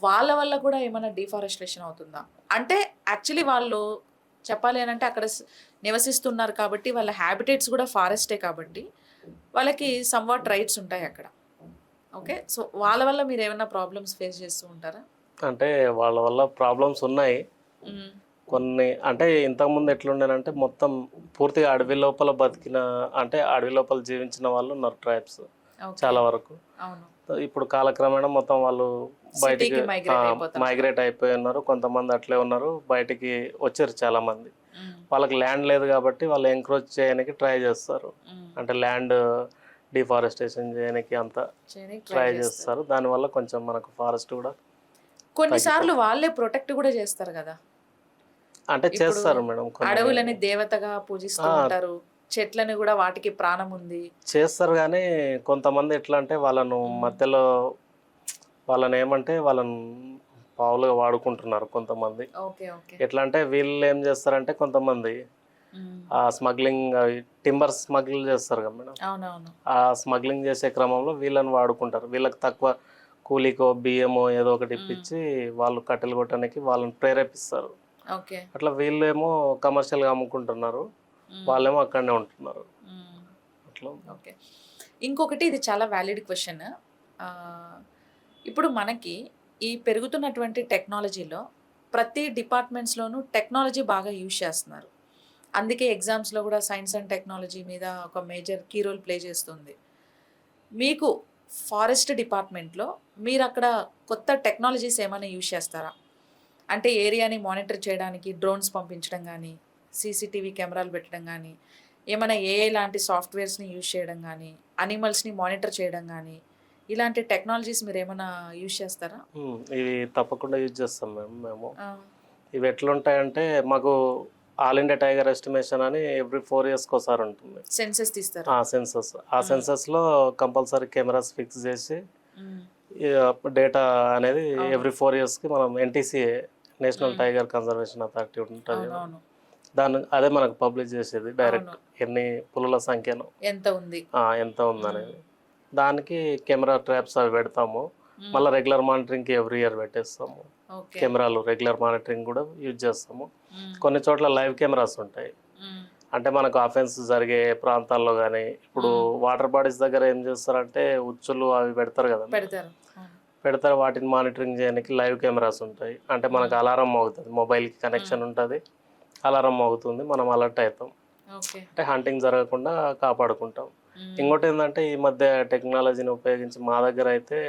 వాళ్ళ వల్ల కూడా ఏమైనా డిఫారెస్టేషన్ అవుతుందా? అంటే యాక్చువల్లీ వాళ్ళు చెప్పాలి అని అంటే అక్కడ నివసిస్తున్నారు కాబట్టి వాళ్ళ హ్యాబిటేట్స్ కూడా ఫారెస్టే కాబట్టి వాళ్ళకి సమ్వాట్ రైట్స్ ఉంటాయి అక్కడ. ఓకే, సో వాళ్ళ వల్ల మీరు ఏమైనా ప్రాబ్లమ్స్ ఫేస్ చేస్తూ ఉంటారా? అంటే వాళ్ళ వల్ల ప్రాబ్లమ్స్ ఉన్నాయి కొన్ని. అంటే ఇంతకుముందు ఎట్లుండేనంటే మొత్తం పూర్తిగా అడవి లోపల బతికిన, అంటే అడవి లోపల జీవించిన వాళ్ళు ఉన్నారు ట్రైబ్స్ చాలా వరకు. ఇప్పుడు కాలక్రమేణా మొత్తం వాళ్ళు బయటికి మైగ్రేట్ అయిపోయి ఉన్నారు. కొంతమంది అట్లే ఉన్నారు, బయటికి వచ్చారు చాలా మంది. వాళ్ళకి ల్యాండ్ లేదు కాబట్టి వాళ్ళు ఎంక్రోచ్ చేయడానికి ట్రై చేస్తారు, అంటే ల్యాండ్ డిఫారెస్టేషన్ చేయడానికి అంతా ట్రై చేస్తారు. దానివల్ల కొంచెం మనకు ఫారెస్ట్ కూడా కొన్నిసార్లు వాళ్ళే ప్రొటెక్ట్ కూడా చేస్తారు కదా, అంటే చేస్తారు మేడం. అడవులని దేవతగా పూజిస్తూ ఉంటారు, చెట్లని కూడా వాటికి ప్రాణం ఉంది చేస్తారు. కానీ కొంతమంది ఎట్లా అంటే వాళ్ళను మధ్యలో వాళ్ళని ఏమంటే వాళ్ళని పావులుగా వాడుకుంటున్నారు కొంతమంది. ఎట్లా అంటే వీళ్ళు ఏం చేస్తారంటే కొంతమంది ఆ స్మగ్లింగ్, టింబర్ స్మగ్లింగ్ చేస్తారు కదా మేడం, ఆ స్మగ్లింగ్ చేసే క్రమంలో వీళ్ళని వాడుకుంటారు. వీళ్ళకి తక్కువ కూలీకో బియ్యమో ఏదో ఒకటి ఇప్పించి వాళ్ళు కట్టెలు కొట్టడానికి వాళ్ళని ప్రేరేపిస్తారు. అట్లా వీళ్ళేమో కమర్షియల్గా అమ్ముకుంటున్నారు, వాళ్ళేమో అక్కడనే ఉంటున్నారు అట్లా. ఓకే, ఇంకొకటి ఇది చాలా వ్యాలిడ్ క్వశ్చన్. ఇప్పుడు మనకి ఈ పెరుగుతున్నటువంటి టెక్నాలజీలో ప్రతి డిపార్ట్మెంట్స్లోనూ టెక్నాలజీ బాగా యూజ్ చేస్తున్నారు. అందుకే ఎగ్జామ్స్లో కూడా సైన్స్ అండ్ టెక్నాలజీ మీద ఒక మేజర్ కీ రోల్ ప్లే చేస్తుంది. మీకు ఫారెస్ట్ డిపార్ట్మెంట్లో మీరు అక్కడ కొత్త టెక్నాలజీస్ ఏమైనా యూజ్ చేస్తారా? అంటే ఏరియాని మానిటర్ చేయడానికి డ్రోన్స్ పంపించడం కానీ, సీసీటీవీ కెమెరాలు పెట్టడం కానీ, ఏమైనా ఏఐ లాంటి సాఫ్ట్వేర్స్ని యూజ్ చేయడం కానీ, అనిమల్స్ని మానిటర్ చేయడం కానీ, ఇలాంటి టెక్నాలజీస్ మీరు ఏమైనా యూజ్ చేస్తారా? ఇవి తప్పకుండా యూజ్ చేస్తాం మేము. ఇవి ఎట్లుంటాయంటే మాకు ఆల్ ఇండియా టైగర్ ఎస్టిమేషన్ అని ఎవ్రీ 4 yearsకి ఒకసారి ఉంటుంది, సెన్సస్ తీస్తారు. సెన్సస్. ఆ సెన్సస్లో కంపల్సరీ కెమెరాస్ ఫిక్స్ చేసి డేటా అనేది అవును. ఎవ్రీ 4 ఇయర్స్కి మనం ఎన్టీసీఏ నేషనల్ మ్మ్. టైగర్ కన్జర్వేషన్ అథారిటీ ఉంటుంది కదా, అవునవును. దాన్ని అదే మనకు పబ్లిష్ చేసేది డైరెక్ట్ అవును. ఎన్ని పులుల సంఖ్యను ఎంత ఉంది? ఎంత ఉందనేది. దానికి కెమెరా ట్రాప్స్ అవి పెడతాము. మ్మ్. మళ్ళీ రెగ్యులర్ మానిటరింగ్కి ఎవ్రీ ఇయర్ పెట్టేస్తాము. ఓకే. కెమెరాలు రెగ్యులర్ మానిటరింగ్ కూడా యూజ్ చేస్తాము. మ్మ్. కొన్ని చోట్ల లైవ్ కెమెరాస్ ఉంటాయి. మ్మ్. అంటే మనకు అఫెన్స్ జరిగే ప్రాంతాల్లో కానీ ఇప్పుడు వాటర్ బాడీస్ దగ్గర ఏం చేస్తారంటే ఉచ్చులు అవి పెడతారు కదా, పెడతారు. అవును. పెడతారు. వాటిని మానిటరింగ్ చేయడానికి లైవ్ కెమెరాస్ ఉంటాయి. అంటే మనకు అలారం మోగుతుంది, మొబైల్కి కనెక్షన్ ఉంటుంది, అలారం మోగుతుంది, మనం అలర్ట్ అవుతాం. ఓకే. అంటే హంటింగ్ జరగకుండా కాపాడుకుంటాం. మ్మ్. ఇంకోటి ఏంటంటే ఈ మధ్య టెక్నాలజీని ఉపయోగించి మా దగ్గర అయితే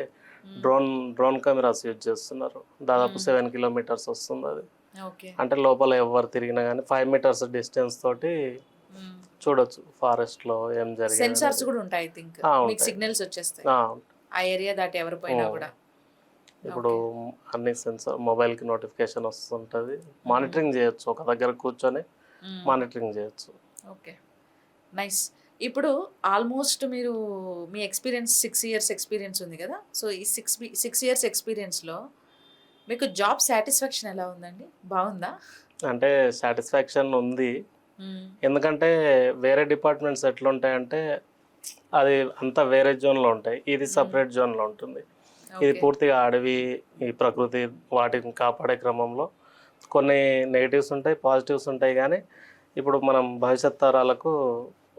డ్రోన్ కెమెరాస్ యూజ్ చేస్తున్నారు. దాదాపు 7 కిలోమీటర్స్ వస్తుంది అది. ఓకే. అంటే లోపల ఎవరు తిరిగినా కానీ 5 మీటర్స్ డిస్టెన్స్ తోటి మ్మ్. చూడొచ్చు ఫారెస్ట్లో ఏం జరిగింది. సెన్సార్స్ కూడా ఉంటాయి ఐ థింక్. మీకు ఉంటాయి. సిగ్నల్స్ వచ్చేస్తాయి ఆ, ఆ ఏరియా దాటి ఎవరు పోయినా కూడా. ఇప్పుడు అన్ని సెన్సార్ మొబైల్కి నోటిఫికేషన్ వస్తుంటుంది. మానిటరింగ్ చేయొచ్చు, ఒక దగ్గర కూర్చొని మానిటరింగ్ చేయొచ్చు. Okay, nice. ఇప్పుడు ఆల్మోస్ట్ మీరు మీ ఎక్స్పీరియన్స్ 6 ఇయర్స్ ఎక్స్పీరియన్స్ ఉంది కదా, సో ఈ 6 ఇయర్స్ ఎక్స్పీరియన్స్లో మీకు జాబ్ సాటిస్ఫాక్షన్ ఎలా ఉందండి? బాగుందా? అంటే సాటిస్ఫాక్షన్ ఉంది. ఎందుకంటే వేరే డిపార్ట్మెంట్స్ ఎట్లుంటాయంటే అది అంతా వేరే జోన్లో ఉంటాయి, ఇది సపరేట్ జోన్లో ఉంటుంది. ఇది పూర్తిగా అడవి, ఈ ప్రకృతి, వాటిని కాపాడే క్రమంలో కొన్ని నెగిటివ్స్ ఉంటాయి, పాజిటివ్స్ ఉంటాయి. కానీ ఇప్పుడు మనం భవిష్యత్ తరాలకు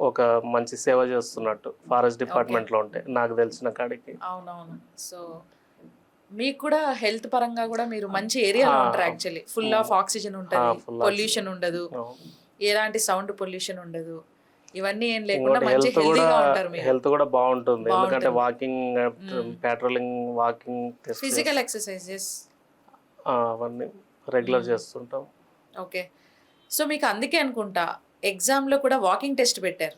ఒక మంచి సేవ చేస్తున్నట్టు ఫారెస్ట్ డిపార్ట్మెంట్లో ఉంటే నాకు తెలిసిన కాడికి. అవునవును. సో మీకు కూడా హెల్త్ పరంగా కూడా మీరు మంచి ఏరియాలో ఉంటారు యాక్చువల్లీ. ఫుల్ ఆఫ్ ఆక్సిజన్ ఉంటుంది, పొల్యూషన్ ఉండదు, ఎలాంటి సౌండ్ పొల్యూషన్ ఉండదు, ఇవన్నీ ఏం లేకుండా మంచి హెల్తీగా ఉంటారు మీరు. హెల్త్ కూడా బాగుంటుంది, ఎందుకంటే walking, patrolling, walking, physical exercises అవన్నీ రెగ్యులర్ చేస్తుంటాం. ఓకే. సో మీకు అందుకే అనుకుంటా ఎగ్జామ్లో కూడా వాకింగ్ టెస్ట్ పెట్టారు.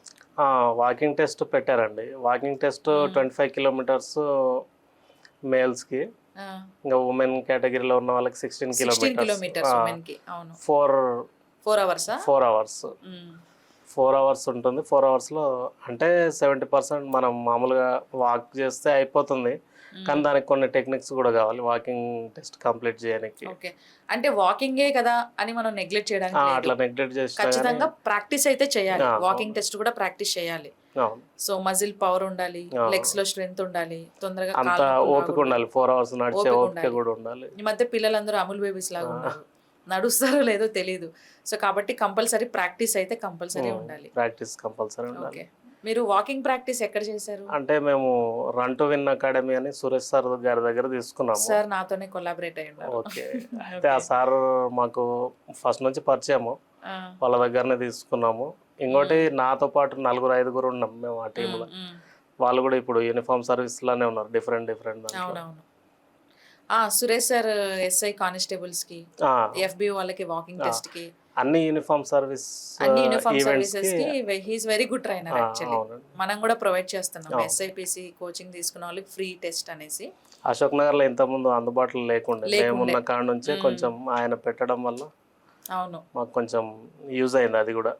వాకింగ్ టెస్ట్ పెట్టారండి. వాకింగ్ టెస్ట్ 25 కిలోమీటర్స్ మేల్స్కి, ఇంకా ఉమెన్ కేటగిరీలో ఉన్న వాళ్ళకి 16 కిలోమీటర్స్. అవును. 4 అవర్స్ 4 అవర్స్ ఉంటుంది. 4 అవర్స్లో అంటే 70% మనం మామూలుగా వాక్ చేస్తే అయిపోతుంది, కానీ దానికి కొన్ని టెక్నిక్స్ కూడా కావాలి వాకింగ్ టెస్ట్ కంప్లీట్ చేయడానికి. ఓకే, అంటే వాకింగే కదా అని మనం నెగ్లెక్ట్ చేయడానికి లేదు. అట్లా నెగ్లెక్ట్ చేసి ఖచ్చితంగా ప్రాక్టీస్ అయితే చేయాలి. వాకింగ్ టెస్ట్ కూడా ప్రాక్టీస్ చేయాలి. సో మజిల్ పవర్ ఉండాలి, లెగ్స్ లో స్ట్రెంగ్త్ ఉండాలి, తొందరగా అంత ఓపిక ఉండాలి, 4 అవర్స్ నడిచే ఓపిక కూడా ఉండాలి. ఈ మధ్య పిల్లలందరూ అమూల్ బేబీస్ లాగా ఉన్నారు, నడుస్తారో లేదో తెలియదు. సో కాబట్టి కంపల్సరీ ప్రాక్టీస్ అయితే కంపల్సరీ ఉండాలి. ప్రాక్టీస్ కంపల్సరీ ఉండాలి. మీరు వాకింగ్ ప్రాక్టీస్ ఎక్కడ చేశారు? అంటే మేము రన్ టు విన్ అకాడమీ అని సురేష్ సార్ గారి దగ్గర తీసుకున్నాము. సార్ నాతోనే కొలాబరేట్ అయ్యి ఉన్నారు. ఓకే. అయితే ఆ సార్ మాకు ఫస్ట్ నుంచి పరిచయము, వాళ్ళ దగ్గరనే తీసుకున్నాము. ఇంకోటి నాతో పాటు 4-5 ఉన్నాం మేము ఆ టీంలో. వాళ్ళు కూడా ఇప్పుడు యూనిఫామ్ సర్వీస్ లానే ఉన్నారు, డిఫరెంట్. అవునవును. సురేష్ సార్ ఎస్ఐ కానిస్టేబుల్స్ కి, ఎఫ్బి వాళ్ళకి వాకింగ్ టెస్ట్ కి, అన్ని యూనిఫామ్ సర్వీసెస్ కి he is very good trainer actually. మనం కూడా ప్రొవైడ్ చేస్తున్నాం ఎస్ఐపిసి కోచింగ్ తీసుకున్న వాళ్ళకి ఫ్రీ టెస్ట్ అనేసి. అశోక్ నగర్ లో ఇంత ముందు అందుబాటులో లేకుండా మేమున్న కాడ నుంచే కొంచెం ఆయన పెట్టడం వల్ల అవును మాకు కొంచెం యూజ్ అయింది, అది కూడా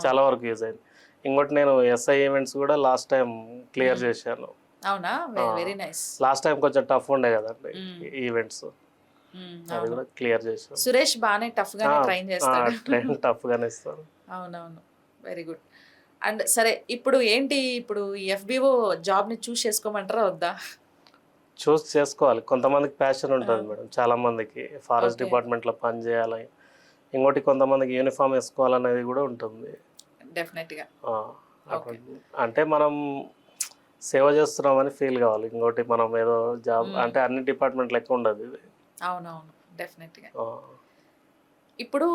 చాలా వరకు యూజ్ అయింది. ఇంకోటి నేను ఎస్ఐ ఈవెంట్స్ కూడా లాస్ట్ టైం క్లియర్ చేశాను. అవునా, వెరీ నైస్. లాస్ట్ టైం కొంచెం టఫ్ ఉండే కదండి ఈవెంట్స్, అది కూడా క్లియర్ చేశాను. సురేష్ బాగానే టఫ్ గానే ట్రైన్ చేస్తాడు, టఫ్ గానే ఇస్తాను. అవునవును, వెరీ గుడ్. అండ్ సరే, ఇప్పుడు ఏంటి, ఇప్పుడు ఎఫ్బిఓ జాబ్ ని చూస్ చేసుకోమంటారా వద్దా? చూస్ చేసుకోవాలి. కొంతమందికి ప్యాషన్ ఉంటుంది మేడం, చాలా మందికి ఫారెస్ట్ డిపార్ట్మెంట్లో పని చేయాలి. ఇంకోటి కొంతమందికి యూనిఫామ్ వేసుకోవాలనేది కూడా ఉంటుంది. డెఫినెట్గా. అంటే మనం సేవ చేస్తున్నామని ఫీల్ కావాలి. ఇంకోటి మనం ఏదో జాబ్ అంటే అన్ని డిపార్ట్మెంట్ లెక్క ఉండదు ఇది. అవునవును, డెఫినెట్గా. ఇప్పుడు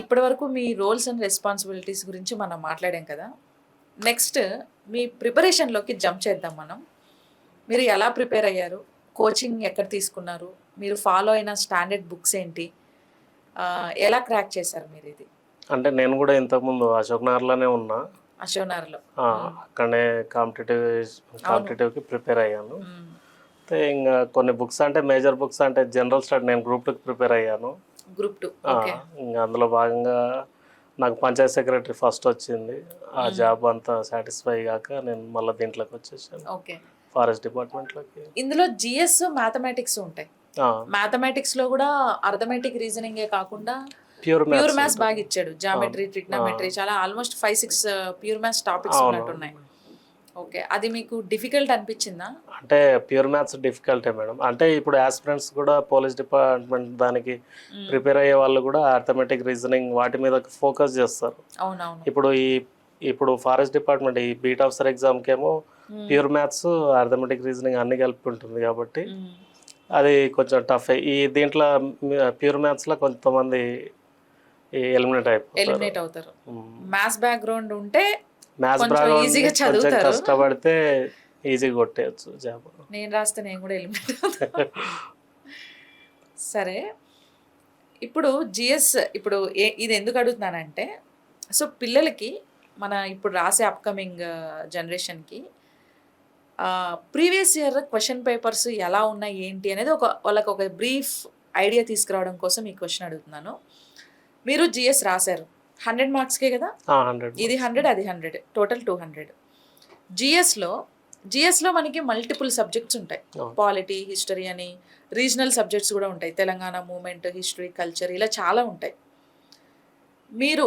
ఇప్పటి వరకు మీ రోల్స్ అండ్ రెస్పాన్సిబిలిటీస్ గురించి మనం మాట్లాడాం కదా. నెక్స్ట్ మీ ప్రిపరేషన్లోకి జంప్ చేద్దాం మనం. మీరు ఎలా ప్రిపేర్ అయ్యారు, కోచింగ్ ఎక్కడ తీసుకున్నారు, మీరు ఫాలో అయిన స్టాండర్డ్ బుక్స్ ఏంటి, ఎలా క్రాక్ చేశారు మీరు ఇది? అంటే నేను కూడా ఇంతకుముందు అశోక్ నగర్లోనే ఉన్నా. అశోనర్లో. అక్కడనే కాంపిటేటివ్కి ప్రిపేర్ అయ్యాను. అయితే ఇంకా కొన్ని బుక్స్ అంటే మేజర్ బుక్స్ అంటే జనరల్ స్టడీ నేను గ్రూప్ 2కి ప్రిపేర్ అయ్యాను. గ్రూప్ 2. ఇంకా అందులో భాగంగా నాకు పంచాయత్ సెక్రటరీ ఫస్ట్ వచ్చింది. ఆ జాబ్ అంతా సాటిస్ఫై కాక నేను మళ్ళీ దీంట్లోకి వచ్చేసాను, ఓకే. ఫారెస్ట్ డిపార్ట్మెంట్లోకి. ఇందులో జిఎస్ మ్యాథమెటిక్స్ ఉంటాయి. మ్యాథమెటిక్స్ లో కూడా అర్థమెటిక్ రీజనింగే కాకుండా ప్యూర్ మ్యాథ్స్ బాగా ఇచ్చాడు. జామెట్రీ, ట్రిగ్నోమెట్రీ, చాలా ఆల్మోస్ట్ 5-6 ప్యూర్ మ్యాథ్స్ టాపిక్స్ ఉన్నట్టున్నాయి. ఓకే, అది మీకు డిఫికల్ట్ అనిపించిందా? అంటే ప్యూర్ మ్యాథ్స్ డిఫికల్టే మేడం. అంటే ఇప్పుడు ఆస్పిరెంట్స్ కూడా పోలీస్ డిపార్ట్మెంట్ దానికి ప్రిపేర్ అయ్యే వాళ్ళు కూడా అర్థమెటిక్ రీజనింగ్ వాటి మీద ఫోకస్ చేస్తారు. అవునవును. ఇప్పుడు ఫారెస్ట్ డిపార్ట్మెంట్ ఈ బీట్ ఆఫీసర్ ఎగ్జామ్కి ఏమో ప్యూర్ మ్యాథ్స్ అర్థమెటిక్ రీజనింగ్ అన్ని కలిపి ఉంటుంది కాబట్టి అది కొంచెం టఫ్. ఈ దీంట్లో ప్యూర్ మ్యాథ్స్లో కొంతమంది ఎలిమినేట్ అవుతారు. మ్యాథ్స్ బ్యాక్గ్రౌండ్ ఉంటే మ్యాథ్స్ ఈజీగా చదువుతారు, కష్టపడితే ఈజీగా కొట్టేయచ్చు జాబ్. నేను రాస్తే నేను కూడా ఎలిమినేట్ అవుతాను. సరే, ఇప్పుడు జిఎస్ ఇప్పుడు ఇది ఎందుకు అడుగుతున్నానంటే, సో పిల్లలకి మన ఇప్పుడు రాసే అప్కమింగ్ జనరేషన్కి ప్రీవియస్ ఇయర్ క్వశ్చన్ పేపర్స్ ఎలా ఉన్నాయి ఏంటి అనేది వాళ్ళకి ఒక బ్రీఫ్ ఐడియా తీసుకురావడం కోసం ఈ క్వశ్చన్ అడుగుతున్నాను. మీరు జిఎస్ రాశారు, 100 మార్క్స్కే కదా? ఇది 100, అది 100, టోటల్ 200. జిఎస్లో మనకి మల్టిపుల్ సబ్జెక్ట్స్ ఉంటాయి. పాలిటీ, హిస్టరీ అని, రీజనల్ సబ్జెక్ట్స్ కూడా ఉంటాయి. తెలంగాణ మూమెంట్, హిస్టరీ, కల్చర్, ఇలా చాలా ఉంటాయి. మీరు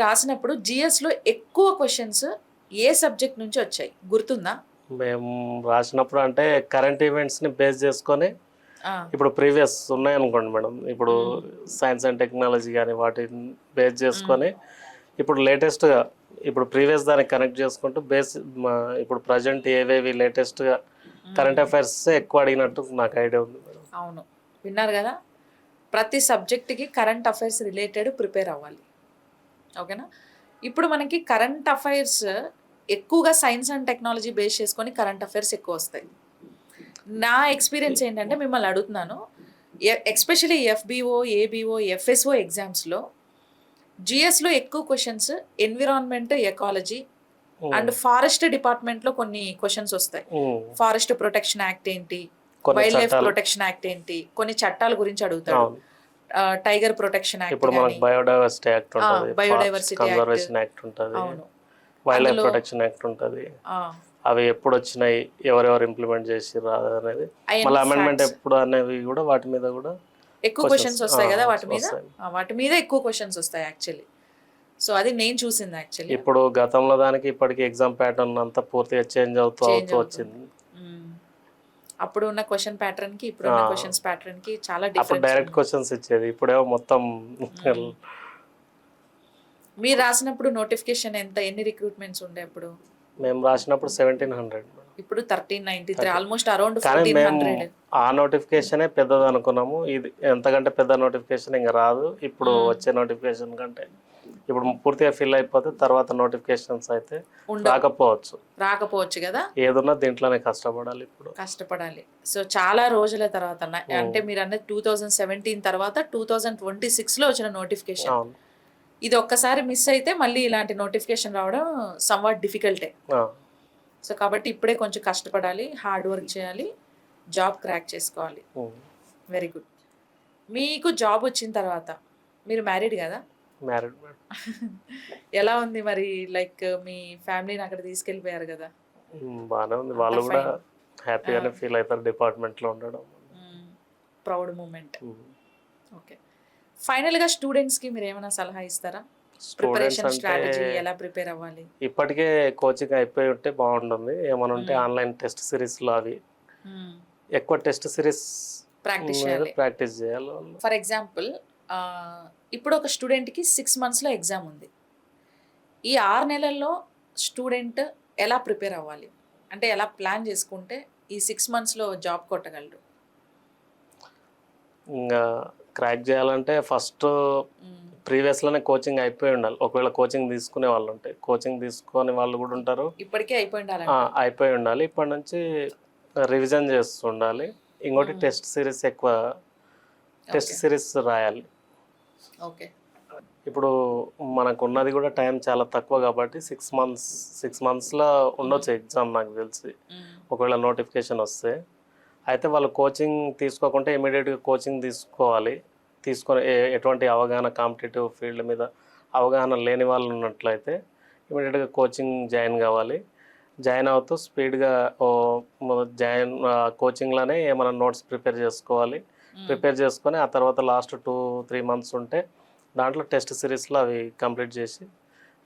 రాసినప్పుడు జిఎస్లో ఎక్కువ క్వశ్చన్స్ ఏ సబ్జెక్ట్ నుంచి వచ్చాయి గుర్తుందా? మేము రాసినప్పుడు అంటే కరెంట్ ఈవెంట్స్ని బేస్ చేసుకొని, ఇప్పుడు ప్రీవియస్ ఉన్నాయనుకోండి మేడం, ఇప్పుడు సైన్స్ అండ్ టెక్నాలజీ కానీ వాటిని బేస్ చేసుకొని ఇప్పుడు లేటెస్ట్గా ఇప్పుడు ప్రీవియస్ దానికి కనెక్ట్ చేసుకుంటూ ఇప్పుడు ప్రజెంట్ ఏవేవి లేటెస్ట్గా కరెంట్ అఫైర్స్ ఎక్కువ అడిగినట్టు నాకు ఐడియా ఉంది మేడం. అవును, విన్నారు కదా, ప్రతి సబ్జెక్ట్కి కరెంట్ అఫైర్స్ రిలేటెడ్ ప్రిపేర్ అవ్వాలి. ఓకేనా? ఇప్పుడు మనకి కరెంట్ అఫైర్స్ ఎక్కువగా సైన్స్ అండ్ టెక్నాలజీ బేస్ చేసుకొని కరెంట్ అఫైర్స్ ఎక్కువ వస్తాయి. నా ఎక్స్పీరియన్స్ ఏంటంటే, మిమ్మల్ని అడుగుతున్నాను, ఎస్పెషలీ ఎఫ్బిఓ, ఏబిఓ, ఎఫ్ఎస్ఓ ఎగ్జామ్స్లో జిఎస్లో ఎక్కువ questions environment, ecology and forest డిపార్ట్మెంట్లో కొన్ని క్వశ్చన్స్ వస్తాయి. ఫారెస్ట్ ప్రొటెక్షన్ యాక్ట్ ఏంటి, వైల్డ్ లైఫ్ ప్రొటెక్షన్ యాక్ట్ ఏంటి, కొన్ని చట్టాల గురించి అడుగుతాడు. Tiger protection act, biodiversity act ఉంటుంది, కన్జర్వేషన్ యాక్ట్ ఉంటుంది, వైల్డ్ లైఫ్ ప్రొటెక్షన్ యాక్ట్ ఉంటుంది. అవి ఎప్పుడు వచ్చినాయి, ఎవరెవరు ఇంప్లిమెంట్ చేసి అనేది, మళ్ళీ అమెండ్మెంట్ ఎప్పుడు అనేవి కూడా వాటి మీద కూడా ఎక్కువ క్వశ్చన్స్ వస్తాయి కదా. వాటి మీద ఎక్కువ క్వశ్చన్స్ వస్తాయి యాక్చువల్లీ. సో అది నేను చూసింది యాక్చువల్లీ. ఇప్పుడు గతంలో దానికి ఇప్పటికి ఎగ్జామ్ ప్యాటర్న్ అంతా పూర్తిగా చేంజ్ అవుతూ వచ్చింది. అప్పుడు ఉన్న క్వశ్చన్ ప్యాటర్న్ కి ఇప్పుడు ఉన్న క్వశ్చన్స్ ప్యాటర్న్ కి చాలా డిఫరెన్స్. డైరెక్ట్ క్వశ్చన్స్ ఇచ్చేది, ఇప్పుడేమో మొత్తం. మీరు రాసినప్పుడు నోటిఫికేషన్ ఎన్ని రిక్రూట్మెంట్స్ ఉండే అప్పుడు? మేము రాసినప్పుడు 1700, ఇప్పుడు 1393, ఆల్మోస్ట్ అరౌండ్ 1400. ఆ నోటిఫికేషనే పెద్దది అనుకున్నాము. ఇది ఎంతకంటే పెద్ద నోటిఫికేషన్ ఇంకా రాదు ఇప్పుడు వచ్చే నోటిఫికేషన్ కంటే. ఇప్పుడు పూర్తిగా ఫిల్ అయిపోతే తర్వాత నోటిఫికేషన్స్ అయితే రాకపోవచ్చు కదా. ఏదన్నా దీంట్లోనే కష్టపడాలి. సో చాలా రోజుల తర్వాత, అంటే మీరు అన్నది 2017 తర్వాత 2026లో వచ్చిన నోటిఫికేషన్. ఇది ఒక్కసారి మిస్ అయితే మళ్ళీ ఇలాంటి నోటిఫికేషన్ రావడం సమ్వాట్ డిఫికల్టే. సో కాబట్టి ఇప్పుడే కొంచెం కష్టపడాలి, హార్డ్ వర్క్ చేయాలి, జాబ్ క్రాక్ చేసుకోవాలి. Very good. మీకు జాబ్ వచ్చిన తర్వాత, మీరు మ్యారీడ్ కదా? మ్యారీడ్. ఎలా ఉంది మరి, లైక్ మీ ఫ్యామిలీని అక్కడ తీసుకెళ్ళిపోయారు కదా? బాగానే ఉంది, వాళ్ళు కూడా హ్యాపీగానే ఫీల్ అవుతారు డిపార్ట్మెంట్లో ఉండడం. Proud moment. ఓకే, ఫైనల్గా స్టూడెంట్స్కి మీరు ఏమైనా సలహా ఇస్తారా? ప్రిపరేషన్ స్ట్రాటజీ ఎలా ప్రిపేర్ అవ్వాలి? ఇప్పటికే కోచింగ్ అయిపోయి ఉంటే బాగుంటుంది. ఏమైనా ఉంటే ఆన్లైన్ టెస్ట్ సిరీస్లో అవి ఎక్కువ టెస్ట్ సిరీస్ ప్రాక్టీస్ చేయాలి. ఫర్ ఎగ్జాంపుల్, ఇప్పుడు ఒక స్టూడెంట్కి 6 monthsలో ఎగ్జామ్ ఉంది. ఈ 6 నెలల్లో స్టూడెంట్ ఎలా ప్రిపేర్ అవ్వాలి, అంటే ఎలా ప్లాన్ చేసుకుంటే ఈ 6 monthsలో జాబ్ కొట్టగలరు? ఇంకా క్రాక్ చేయాలంటే ఫస్ట్ ప్రీవియస్లోనే కోచింగ్ అయిపోయి ఉండాలి. ఒకవేళ కోచింగ్ తీసుకునే వాళ్ళు ఉంటే, కోచింగ్ తీసుకునే వాళ్ళు కూడా ఉంటారు. ఇప్పటికే అయిపోయి ఉండాలి. ఇప్పటి నుంచి రివిజన్ చేస్తూ ఉండాలి. ఇంకోటి టెస్ట్ సిరీస్ రాయాలి. ఓకే. ఇప్పుడు మనకు ఉన్నది కూడా టైం చాలా తక్కువ కాబట్టి 6 మంత్స్లో ఉండొచ్చు ఎగ్జామ్ నాకు తెలిసి, ఒకవేళ నోటిఫికేషన్ వస్తే. అయితే వాళ్ళు కోచింగ్ తీసుకోకుంటే ఇమీడియట్గా కోచింగ్ తీసుకోవాలి. తీసుకొని ఎటువంటి అవగాహన కాంపిటేటివ్ ఫీల్డ్ మీద అవగాహన లేని వాళ్ళు ఉన్నట్లయితే ఇమీడియట్గా కోచింగ్ జాయిన్ కావాలి. జాయిన్ అవుతూ స్పీడ్గా కోచింగ్లోనే ఏమైనా నోట్స్ ప్రిపేర్ చేసుకోవాలి. ప్రిపేర్ చేసుకొని ఆ తర్వాత లాస్ట్ 2-3 మంత్స్ ఉంటే దాంట్లో టెస్ట్ సిరీస్లో అవి కంప్లీట్ చేసి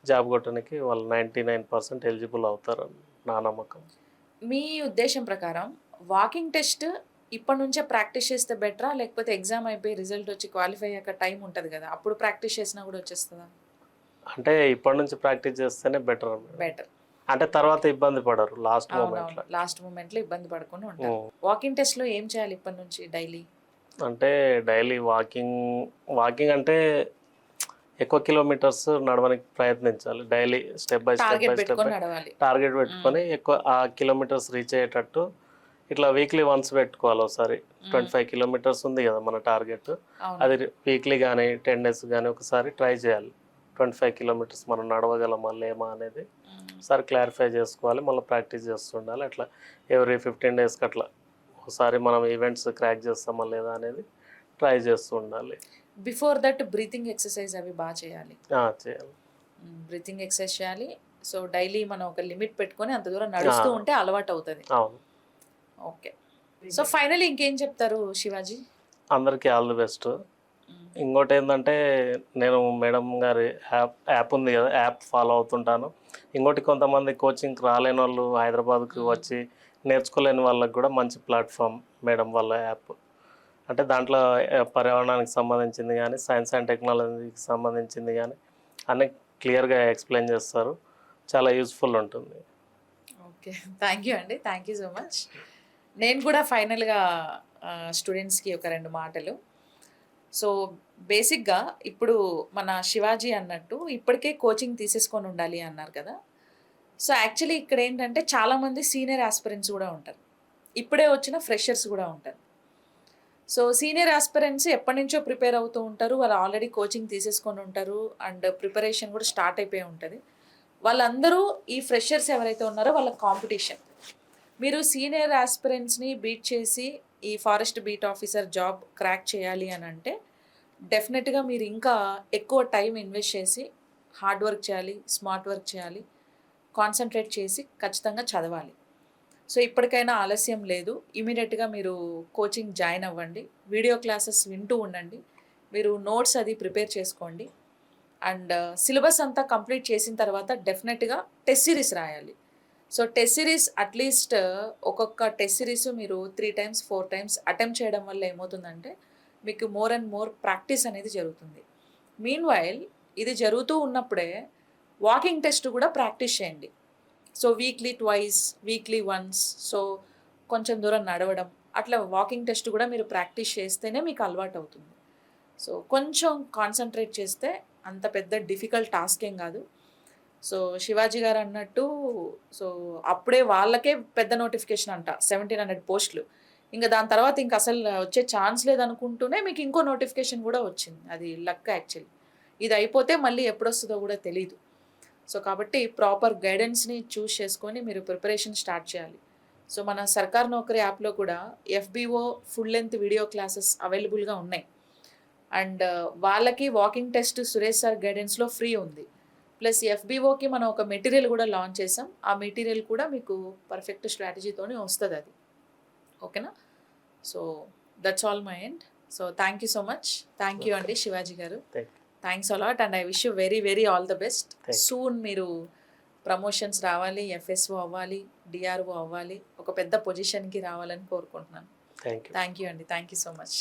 జాబ్ కొట్టడానికి వాళ్ళు 99% ఎలిజిబుల్ అవుతారు నా నమ్మకం. మీ ఉద్దేశం ప్రకారం వాకింగ్ టెస్ట్ ఇప్పటి నుంచే ప్రాక్టీస్ చేస్తే బెటరా, లేకపోతే ఎగ్జామ్ అయిపోయి రిజల్ట్ వచ్చి క్వాలిఫై అయ్యాక టైం ఉంటుంది కదా అప్పుడు ప్రాక్టీస్ చేసినా కూడా వచ్చేస్తుందా? అంటే ఇప్పటి నుంచి ప్రాక్టీస్ చేస్తేనే బెటర్. బెటర్ అంటే తర్వాత ఇబ్బంది పడరు లాస్ట్ మూమెంట్లో ఇబ్బంది పడకుండా ఉంటారు. వాకింగ్ టెస్ట్లో ఏం చేయాలి ఇప్పటి నుంచి డైలీ? అంటే డైలీ వాకింగ్ అంటే ఎక్కువ కిలోమీటర్స్ నడవడానికి ప్రయత్నించాలి. Daily step by step target పెట్టుకొని ఎక్కువ ఆ కిలోమీటర్స్ రీచ్ అయ్యేటట్టు ఇట్లా వీక్లీ వన్స్ పెట్టుకోవాలి. ఒకసారి 25 కిలోమీటర్స్ ఉంది కదా మన టార్గెట్, అది వీక్లీ కానీ 10 days కానీ ఒకసారి ట్రై చేయాలి. 25 కిలోమీటర్స్ మనం నడవగలమా లేమా అనేది ఒకసారి క్లారిఫై చేసుకోవాలి. మళ్ళీ ప్రాక్టీస్ చేస్తుండాలి. అట్లా ఎవ్రీ 15 daysకి అట్లా ఒకసారి మనం ఈవెంట్స్ క్రాక్ చేస్తామా లేదా అనేది ట్రై చేస్తూ ఉండాలి. బిఫోర్ దట్ బ్రీతింగ్ ఎక్సర్సైజ్ అవి బాగా చేయాలి. బ్రీతింగ్ ఎక్సర్సైజ్ చేయాలి. సో డైలీ మనం ఒక లిమిట్ పెట్టుకొని అంత దూరం నడుస్తూ ఉంటే అలవాటు అవుతుంది. అవును. ఓకే. సో ఫైనల్లీ ఇంకేం చెప్తారు శివాజీ? అందరికీ ఆల్ ది బెస్ట్. ఇంకోటి ఏంటంటే నేను మేడం గారి యాప్ ఉంది కదా, యాప్ ఫాలో అవుతుంటాను. ఇంకోటి కొంతమంది కోచింగ్కి రాలేని వాళ్ళు హైదరాబాద్కి వచ్చి నేర్చుకోలేని వాళ్ళకి కూడా మంచి ప్లాట్ఫామ్ మేడం వాళ్ళ యాప్. అంటే దాంట్లో పర్యావరణానికి సంబంధించింది కానీ సైన్స్ అండ్ టెక్నాలజీకి సంబంధించింది కానీ అన్నీ క్లియర్గా ఎక్స్ప్లెయిన్ చేస్తారు. చాలా యూస్ఫుల్ ఉంటుంది. ఓకే, థ్యాంక్ యూ అండి, థ్యాంక్ యూ సో మచ్. నేను కూడా ఫైనల్గా స్టూడెంట్స్కి ఒక 2 మాటలు. సో బేసిక్గా ఇప్పుడు మన శివాజీ అన్నట్టు ఇప్పటికే కోచింగ్ తీసేసుకొని ఉండాలి అన్నారు కదా. సో యాక్చువల్లీ ఇక్కడ ఏంటంటే చాలామంది సీనియర్ ఆస్పిరెంట్స్ కూడా ఉంటారు, ఇప్పుడే వచ్చిన ఫ్రెషర్స్ కూడా ఉంటారు. సో సీనియర్ ఆస్పిరెంట్స్ ఎప్పటి నుంచో ప్రిపేర్ అవుతూ ఉంటారు, వాళ్ళు ఆల్రెడీ కోచింగ్ తీసేసుకొని ఉంటారు అండ్ ప్రిపరేషన్ కూడా స్టార్ట్ అయిపోయి ఉంటుంది. వాళ్ళందరూ ఈ ఫ్రెషర్స్ ఎవరైతే ఉన్నారో వాళ్ళ కాంపిటీషన్. మీరు సీనియర్ ఆస్పిరెంట్స్ని బీట్ చేసి ఈ forest beat officer job crack చేయాలి అని అంటే డెఫినెట్గా మీరు ఇంకా ఎక్కువ టైం ఇన్వెస్ట్ చేసి హార్డ్ వర్క్ చేయాలి, స్మార్ట్ వర్క్ చేయాలి, కాన్సన్ట్రేట్ చేసి ఖచ్చితంగా చదవాలి. సో ఇప్పటికైనా ఆలస్యం లేదు, ఇమీడియట్గా మీరు కోచింగ్ జాయిన్ అవ్వండి, వీడియో క్లాసెస్ వింటూ ఉండండి, మీరు నోట్స్ అది ప్రిపేర్ చేసుకోండి అండ్ సిలబస్ అంతా కంప్లీట్ చేసిన తర్వాత డెఫినెట్గా టెస్ట్ సిరీస్ రాయాలి. సో టెస్ట్ సిరీస్ అట్లీస్ట్ ఒక్కొక్క టెస్ట్ సిరీస్ మీరు 3 times 4 times అటెంప్ట్ చేయడం వల్ల ఏమవుతుందంటే మీకు మోర్ అండ్ మోర్ ప్రాక్టీస్ అనేది జరుగుతుంది. మీన్ వైల్ ఇది జరుగుతూ ఉన్నప్పుడే వాకింగ్ టెస్ట్ కూడా ప్రాక్టీస్ చేయండి. సో వీక్లీ 2 వీక్లీ 1 సో కొంచెం దూరం నడవడం, అట్లా వాకింగ్ టెస్ట్ కూడా మీరు ప్రాక్టీస్ చేస్తేనే మీకు అలవాటు అవుతుంది. సో కొంచెం కాన్సన్ట్రేట్ చేస్తే అంత పెద్ద డిఫికల్ట్ టాస్క్ ఏం కాదు. సో శివాజీ గారు అన్నట్టు సో అప్పుడే వాళ్ళకే పెద్ద నోటిఫికేషన్ అంట 1700 పోస్టులు, ఇంకా దాని తర్వాత ఇంకా అసలు వచ్చే ఛాన్స్ లేదనుకుంటూనే మీకు ఇంకో నోటిఫికేషన్ కూడా వచ్చింది. అది లక్ యాక్చువల్లీ. ఇది అయిపోతే మళ్ళీ ఎప్పుడు వస్తుందో కూడా తెలీదు. సో కాబట్టి ప్రాపర్ గైడెన్స్ని చూస్ చేసుకొని మీరు ప్రిపరేషన్ స్టార్ట్ చేయాలి. సో మన సర్కార్ నౌకరీ యాప్లో కూడా FBO full length video classes అవైలబుల్గా ఉన్నాయి అండ్ వాళ్ళకి వాకింగ్ టెస్ట్ సురేష్ సార్ గైడెన్స్లో ఫ్రీ ఉంది. ప్లస్ FBOకి మనం ఒక మెటీరియల్ కూడా లాంచ్ చేసాం, ఆ మెటీరియల్ కూడా మీకు పర్ఫెక్ట్ స్ట్రాటజీతోనే వస్తుంది అది. ఓకేనా? So that's all my end. So thank you so much. Thank you అండి శివాజీ గారు, thanks a lot and I wish you very very all the best. Soon మీరు ప్రమోషన్స్ రావాలి, FSO అవ్వాలి, DRO అవ్వాలి, ఒక పెద్ద పొజిషన్కి రావాలని కోరుకుంటున్నాను. థ్యాంక్ యూ అండి, థ్యాంక్ యూ సో మచ్.